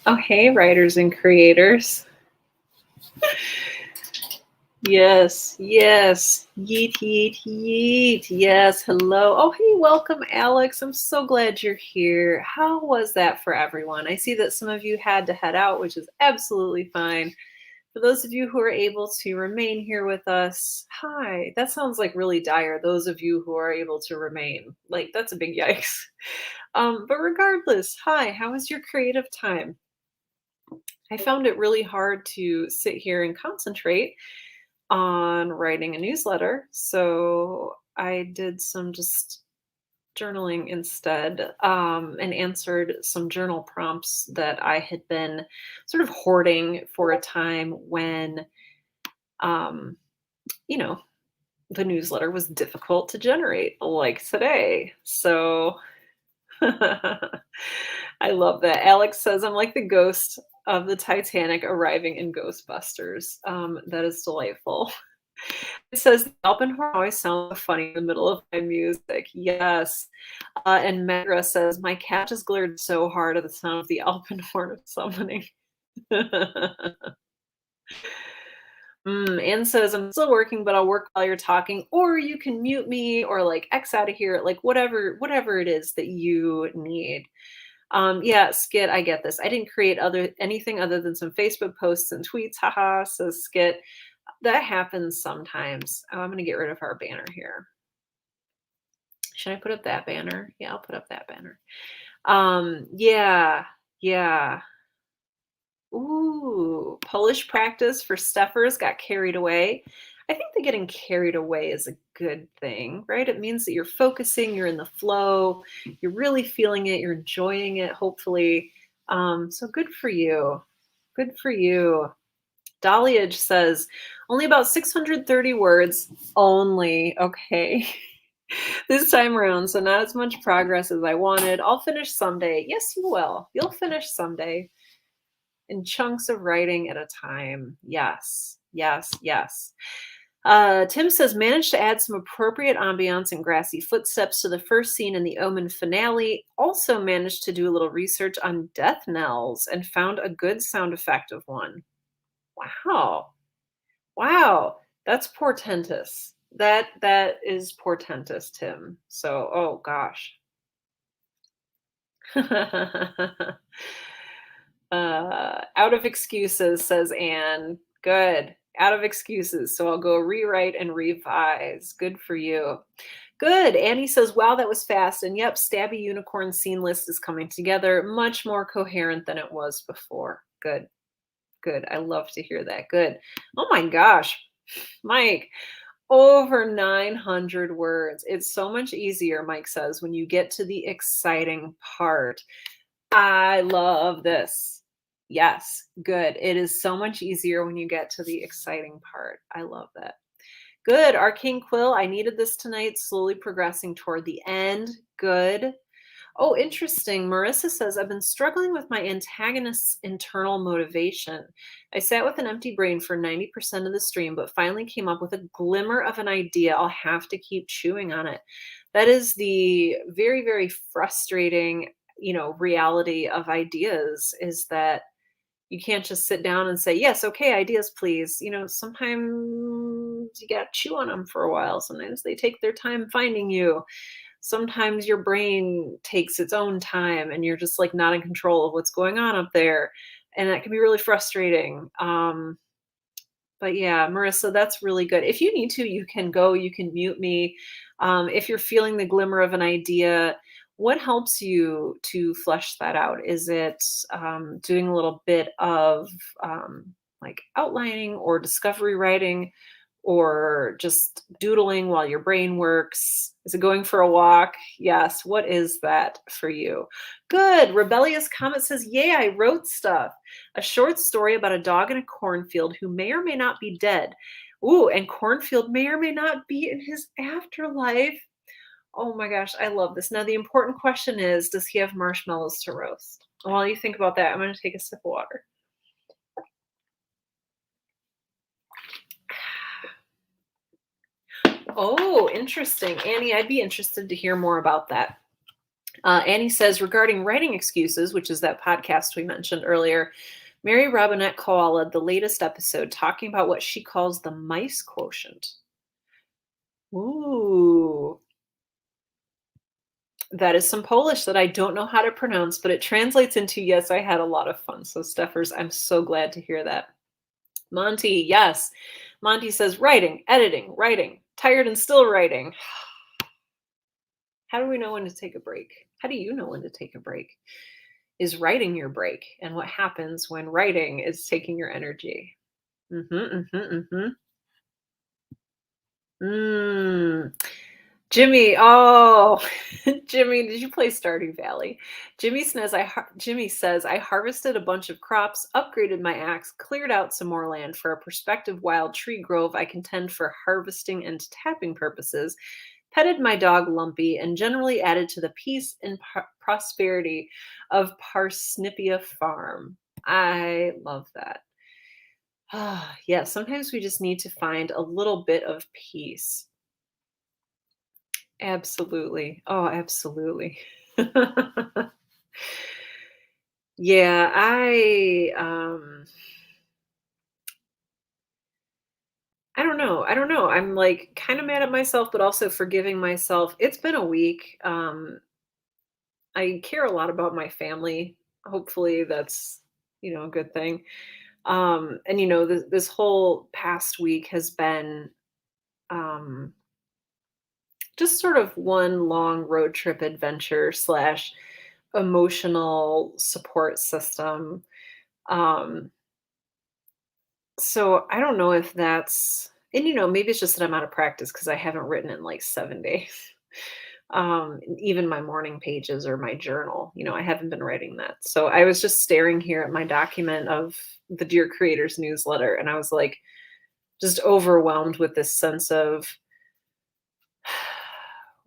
Oh, hey, writers and creators. Yes, yes. Yeet, yeet, yeet. Yes, hello. Oh, hey, welcome, Alex. I'm so glad you're here. How was that for everyone? I see that some of you had to head out, which is absolutely fine. For those of you who are able to remain here with us, hi. That sounds like really dire. Those of you who are able to remain, like that's a big yikes. But regardless, hi. How was your creative time? I found it really hard to sit here and concentrate on writing a newsletter. So I did some just journaling instead, and answered some journal prompts that I had been sort of hoarding for a time when, um, you know, the newsletter was difficult to generate, like today. So I love that. Alex says, I'm like the ghost of the Titanic arriving in Ghostbusters. That is delightful. It says, the Alpenhorn always sounds funny in the middle of my music. Yes. And Megra says, my cat just glared so hard at the sound of the Alpenhorn summoning. Anne says, I'm still working, but I'll work while you're talking, or you can mute me or like X out of here, like whatever it is that you need. Yeah, Skit, I get this. I didn't create anything other than some Facebook posts and tweets. Haha, says Skit. That happens sometimes. Oh, I'm gonna get rid of our banner here. Should I put up that banner? Yeah, I'll put up that banner. Yeah, yeah. Ooh, Polish practice for Steffers got carried away. I think that getting carried away is a good thing, right? It means that you're focusing, you're in the flow, you're really feeling it, you're enjoying it, hopefully. So good for you. Good for you. Dahliage says, only about 630 words. Only. Okay. This time around, so not as much progress as I wanted. I'll finish someday. Yes, you will. You'll finish someday in chunks of writing at a time. Yes, yes, yes. Tim says, managed to add some appropriate ambiance and grassy footsteps to the first scene in the Omen finale. Also managed to do a little research on death knells and found a good sound effect of one. Wow. Wow. That's portentous. That is portentous, Tim. So, oh gosh. Out of excuses, says Anne. Good. Out of excuses. So I'll go rewrite and revise. Good for you. Good. Annie says, wow, that was fast. And yep, Stabby Unicorn scene list is coming together. Much more coherent than it was before. Good. Good. I love to hear that. Good. Oh my gosh. Mike, over 900 words. It's so much easier, Mike says, when you get to the exciting part. I love this. Yes, good. It is so much easier when you get to the exciting part. I love that. Good. Arcane Quill, I needed this tonight, slowly progressing toward the end. Good. Oh, interesting. Marissa says, I've been struggling with my antagonist's internal motivation. I sat with an empty brain for 90% of the stream, but finally came up with a glimmer of an idea. I'll have to keep chewing on it. That is the very, very frustrating, reality of ideas, is that you can't just sit down and say, yes, okay, ideas, please. Sometimes you got to chew on them for a while. Sometimes they take their time finding you. Sometimes your brain takes its own time and you're just like not in control of what's going on up there. And that can be really frustrating. But yeah, Marissa, that's really good. If you need to, you can go, you can mute me. If you're feeling the glimmer of an idea, what helps you to flesh that out? Is it doing a little bit of like outlining or discovery writing, or just doodling while your brain works? Is it going for a walk? Yes. What is that for you? Good. Rebellious Comet says, yay, I wrote stuff. A short story about a dog in a cornfield who may or may not be dead. Ooh, and cornfield may or may not be in his afterlife. Oh my gosh, I love this. Now, the important question is, does he have marshmallows to roast? While you think about that, I'm going to take a sip of water. Oh, interesting. Annie, I'd be interested to hear more about that. Annie says, regarding writing excuses, which is that podcast we mentioned earlier, Mary Robinette Koala, the latest episode, talking about what she calls the mice quotient. Ooh, that is some Polish that I don't know how to pronounce, but it translates into yes, I had a lot of fun. So, Steffers, I'm so glad to hear that. Monty, yes. Monty says, writing, editing, writing, tired and still writing. How do we know when to take a break? How do you know when to take a break? Is writing your break? And what happens when writing is taking your energy? Mm. Jimmy, oh, Jimmy, did you play Stardew Valley? Jimmy says I harvested a bunch of crops, upgraded my axe, cleared out some more land for a prospective wild tree grove I contend for harvesting and tapping purposes, petted my dog Lumpy, and generally added to the peace and prosperity of Parsnipia Farm. I love that. Yeah, sometimes we just need to find a little bit of peace. Absolutely. Oh, absolutely. Yeah, I don't know. I don't know. I'm like kind of mad at myself, but also forgiving myself. It's been a week. I care a lot about my family. Hopefully that's, a good thing. And this whole past week has been um just sort of one long road trip adventure slash emotional support system. Um, so I don't know if that's, and maybe it's just that I'm out of practice because I haven't written in like 7 days. Even my morning pages or my journal, I haven't been writing that. So I was just staring here at my document of the Dear Creators newsletter, and I was like, just overwhelmed with this sense of,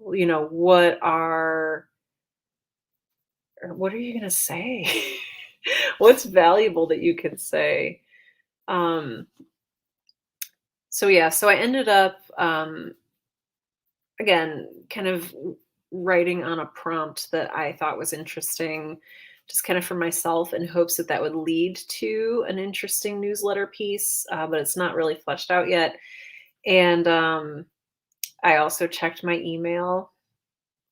what what are you gonna say? What's valuable that you can say? Um, so yeah, so I ended up again kind of writing on a prompt that I thought was interesting, just kind of for myself in hopes that that would lead to an interesting newsletter piece, but it's not really fleshed out yet. And I also checked my email,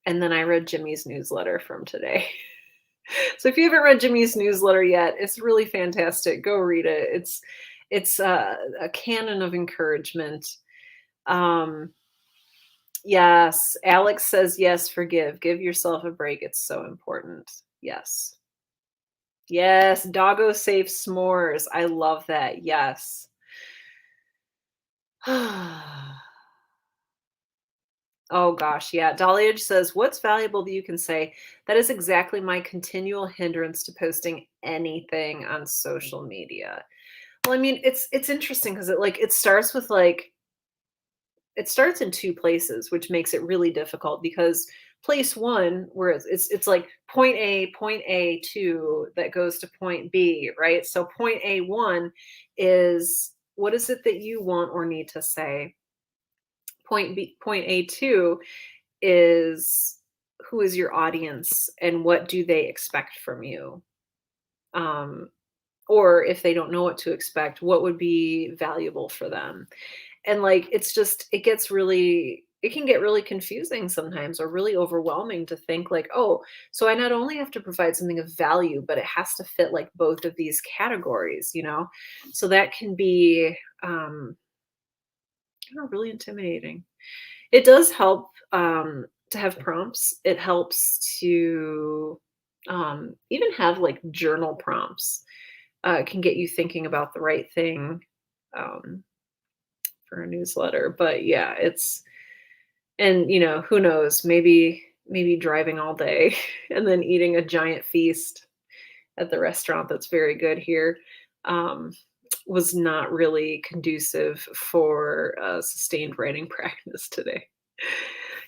and then I read Jimmy's newsletter from today. So if you haven't read Jimmy's newsletter yet, it's really fantastic. Go read it. It's a canon of encouragement. Um, yes, Alex says yes. Forgive. Give yourself a break. It's so important. Yes. Yes. Doggo safe s'mores. I love that. Yes. Oh gosh, yeah. Dahlia says, "What's valuable that you can say?" That is exactly my continual hindrance to posting anything on social media. Well, I mean, it's interesting because it starts with it starts in two places, which makes it really difficult because place one, where it's like point A two that goes to point B, right? So point A one is what is it that you want or need to say? Point A two is who is your audience and what do they expect from you? Um, or if they don't know what to expect, what would be valuable for them? And it's just it can get really confusing sometimes or really overwhelming to think like, oh, so I not only have to provide something of value, but it has to fit like both of these categories. So that can be really intimidating. It does help to have prompts. It helps to even have like journal prompts. It can get you thinking about the right thing um, for a newsletter. But yeah, and who knows? Maybe driving all day and then eating a giant feast at the restaurant that's very good here um, was not really conducive for sustained writing practice today.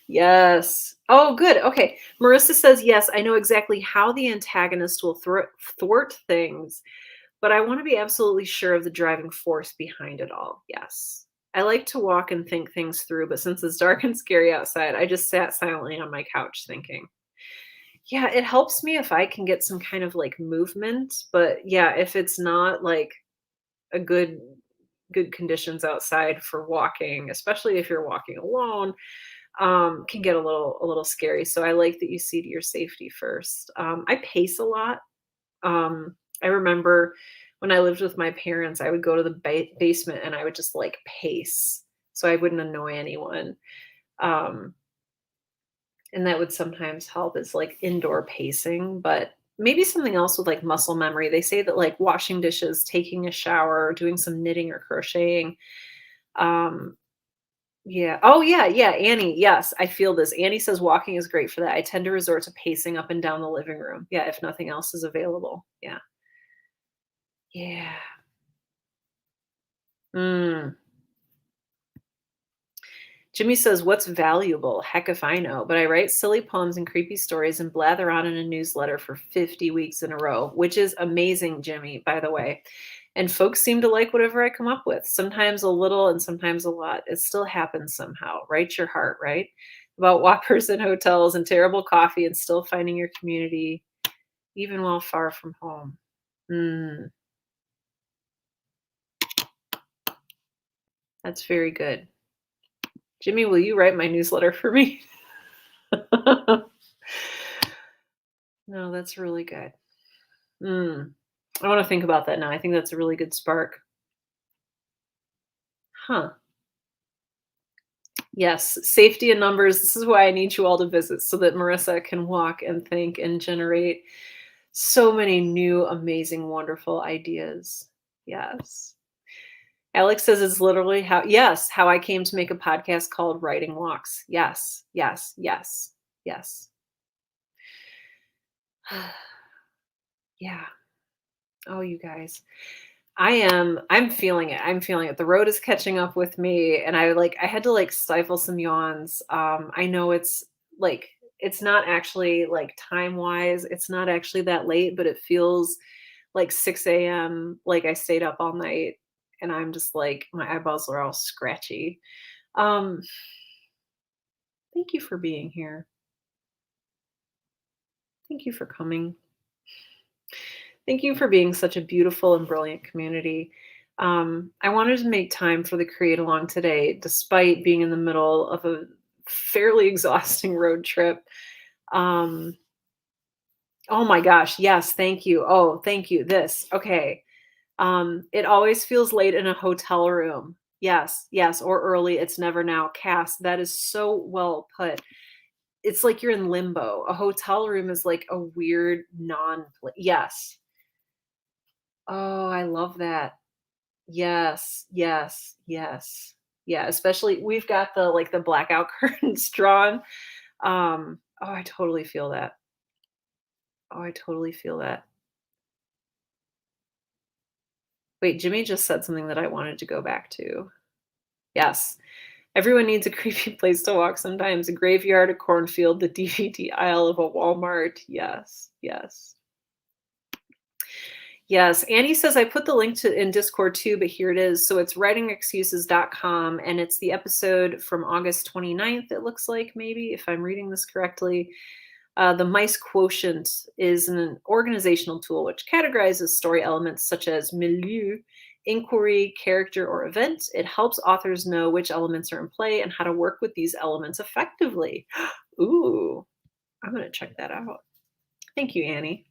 Yes. Oh, good. Okay. Marissa says, yes, I know exactly how the antagonist will thwart things, but I want to be absolutely sure of the driving force behind it all. Yes. I like to walk and think things through, but since it's dark and scary outside, I just sat silently on my couch thinking. Yeah, it helps me if I can get some kind of, like, movement, but, yeah, if it's not, like, a good conditions outside for walking, especially if you're walking alone, can get a little scary, so I like that you see to your safety first. I pace a lot. I remember when I lived with my parents, I would go to the basement and I would just, like, pace so I wouldn't annoy anyone. Um, and that would sometimes help is, like, indoor pacing, but maybe something else with, like, muscle memory. They say that, like, washing dishes, taking a shower, doing some knitting or crocheting, um, yeah. Oh, yeah, yeah, Annie, yes, I feel this. Annie says walking is great for that. I tend to resort to pacing up and down the living room. Yeah, if nothing else is available. Yeah. Yeah. Mm. Jimmy says, "What's valuable? Heck if I know, but I write silly poems and creepy stories and blather on in a newsletter for 50 weeks in a row," which is amazing, Jimmy, by the way. And folks seem to like whatever I come up with, sometimes a little and sometimes a lot. It still happens somehow. Write your heart, right? About whoppers and hotels and terrible coffee and still finding your community even while far from home. Mm, that's very good. Jimmy, will you write my newsletter for me? No, that's really good. Mm. I wanna think about that now. I think that's a really good spark. Huh. Yes, safety in numbers. This is why I need you all to visit so that Marissa can walk and think and generate so many new, amazing, wonderful ideas. Yes. Alex says it's literally how yes, how I came to make a podcast called Writing Walks. Yes, yes, yes, yes. Yeah. Oh, you guys. I'm feeling it. I'm feeling it. The road is catching up with me and I had to like stifle some yawns. I know like it's not actually like time wise, it's not actually that late, but it feels like 6 a.m. Like I stayed up all night and I'm just like my eyeballs are all scratchy. Um, thank you for being here. Thank you for coming. Thank you for being such a beautiful and brilliant community. I wanted to make time for the create along today, despite being in the middle of a fairly exhausting road trip. Um, oh my gosh, yes, thank you. Oh, thank you. This, okay. It always feels late in a hotel room. Yes, yes, or early. It's never now. Cass, that is so well put. It's like you're in limbo. A hotel room is like a weird non. Yes. Oh, I love that. Yes, yes, yes. Yeah, especially we've got the, like, the blackout curtains drawn. Oh, I totally feel that. Oh, I totally feel that. Wait, Jimmy just said something that I wanted to go back to. Yes. Everyone needs a creepy place to walk sometimes, a graveyard, a cornfield, the DVD aisle of a Walmart. Yes, yes. Yes, Annie says I put the link to in Discord too, but here it is. So it's writingexcuses.com and it's the episode from August 29th, it looks like, maybe, if I'm reading this correctly. The Mice Quotient is an organizational tool which categorizes story elements such as milieu, inquiry, character, or event. It helps authors know which elements are in play and how to work with these elements effectively. Ooh, I'm going to check that out. Thank you, Annie.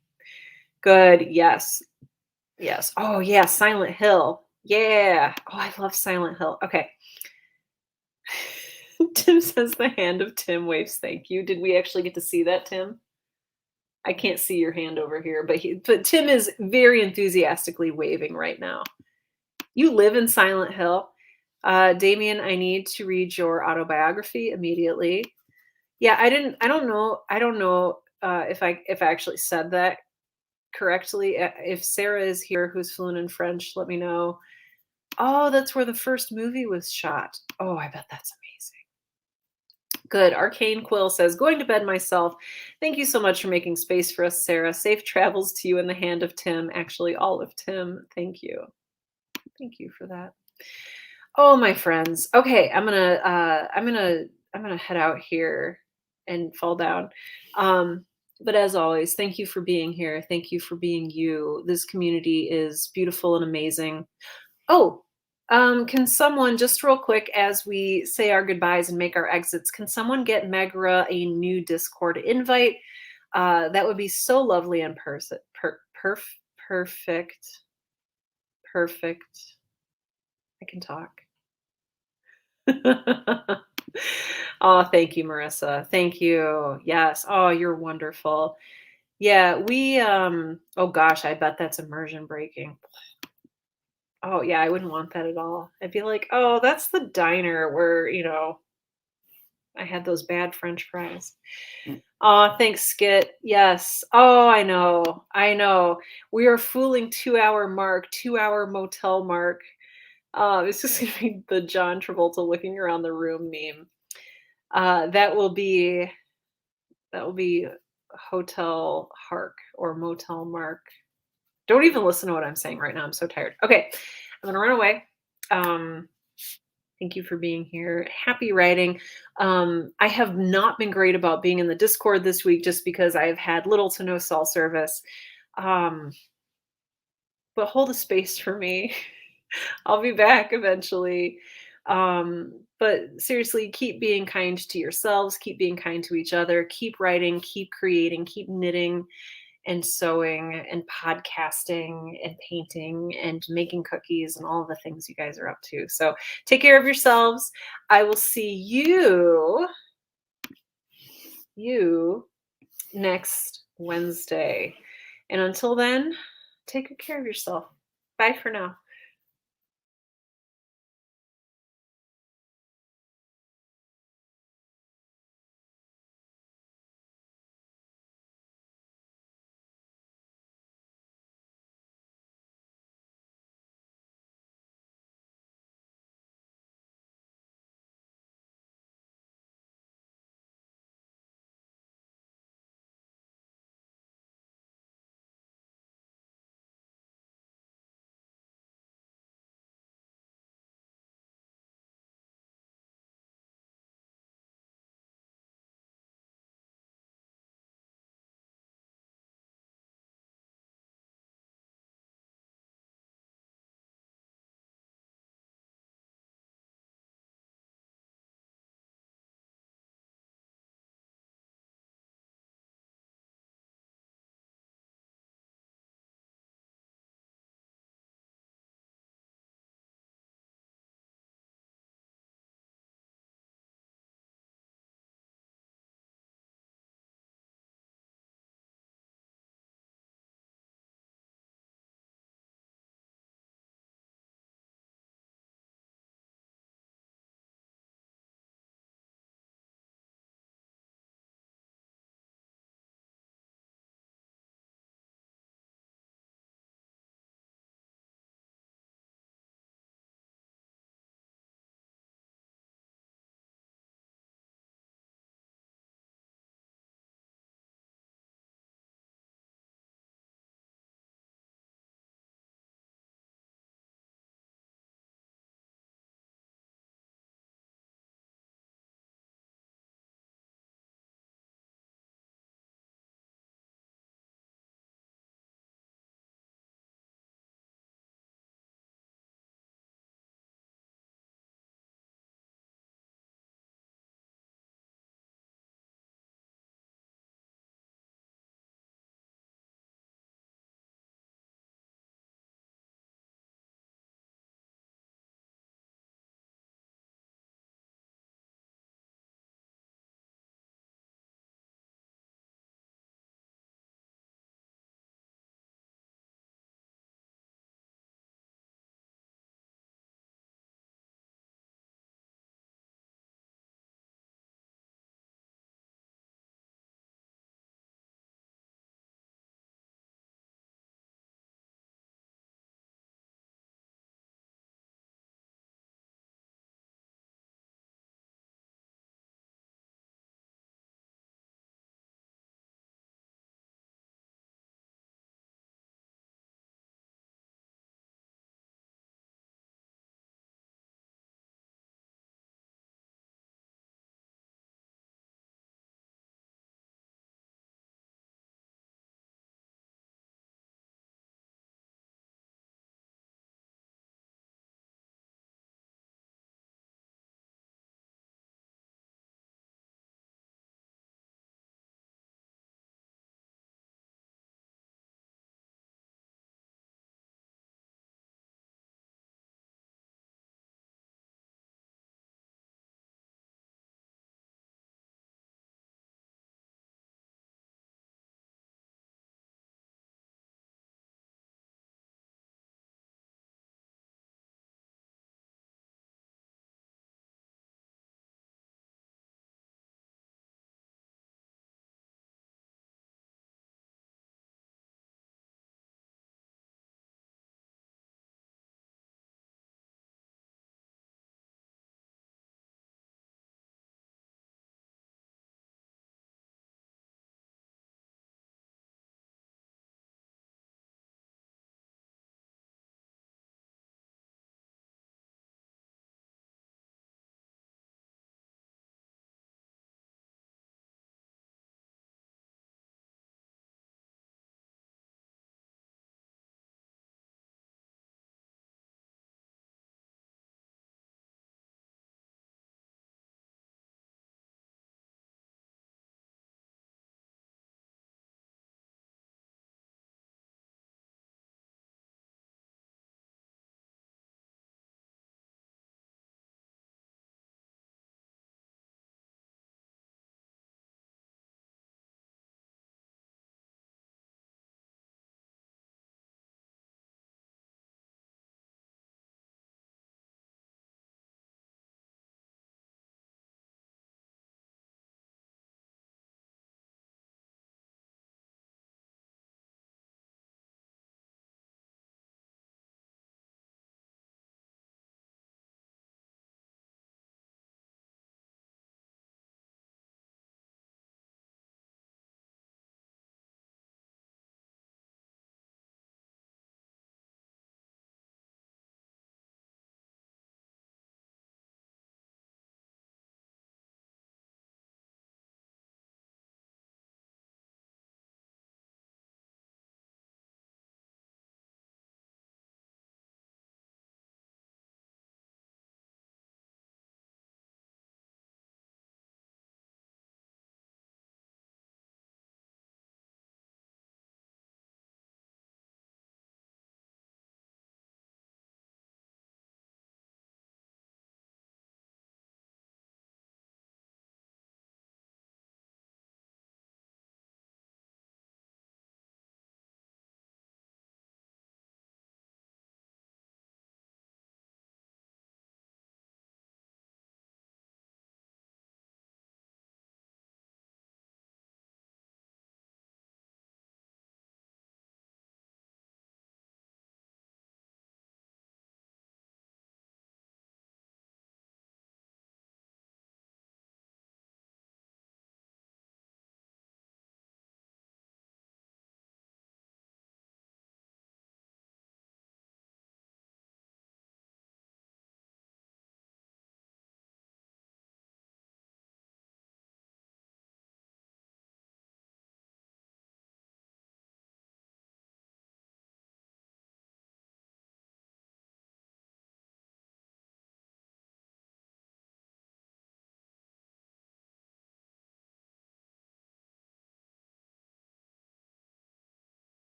Good. Yes. Yes. Oh, yeah, Silent Hill. Yeah. Oh, I love Silent Hill. Okay. Tim says the hand of Tim waves thank you. Did we actually get to see that, Tim? I can't see your hand over here, but Tim is very enthusiastically waving right now. You live in Silent Hill. Damien, I need to read your autobiography immediately. Yeah, I don't know if I actually said that correctly. If Sarah is here who's fluent in French, let me know. Oh, that's where the first movie was shot. Oh, I bet that's amazing. Good. Arcane Quill says, going to bed myself. Thank you so much for making space for us, Sarah. Safe travels to you in the hand of Tim. Actually, all of Tim. Thank you. Thank you for that. Oh, my friends. Okay, I'm gonna head out here and fall down. Um, But as always, thank you for being here. Thank you for being you. This community is beautiful and amazing. Oh, can someone just real quick as we say our goodbyes and make our exits, can someone get Megra a new Discord invite? That would be so lovely and perfect. Perfect. I can talk. Oh, thank you, Marissa. Thank you. Yes. Oh, you're wonderful. Yeah, oh gosh, I bet that's immersion breaking. Oh, yeah, I wouldn't want that at all. I'd be like, "Oh, that's the diner where, I had those bad french fries." Oh, thanks, Skit. Yes. Oh, I know. I know. We are fooling 2-hour mark, 2-hour motel mark. This is gonna be the John Travolta looking around the room meme. That will be Hotel Hark or Motel Mark. Don't even listen to what I'm saying right now. I'm so tired. Okay, I'm gonna run away. Um, Thank you for being here. Happy writing. I have not been great about being in the Discord this week just because I've had little to no cell service. Um, but hold a space for me. I'll be back eventually. But seriously, keep being kind to yourselves, keep being kind to each other, keep writing, keep creating, keep knitting and sewing and podcasting and painting and making cookies and all the things you guys are up to. So take care of yourselves. I will see you next Wednesday. And until then, take good care of yourself. Bye for now.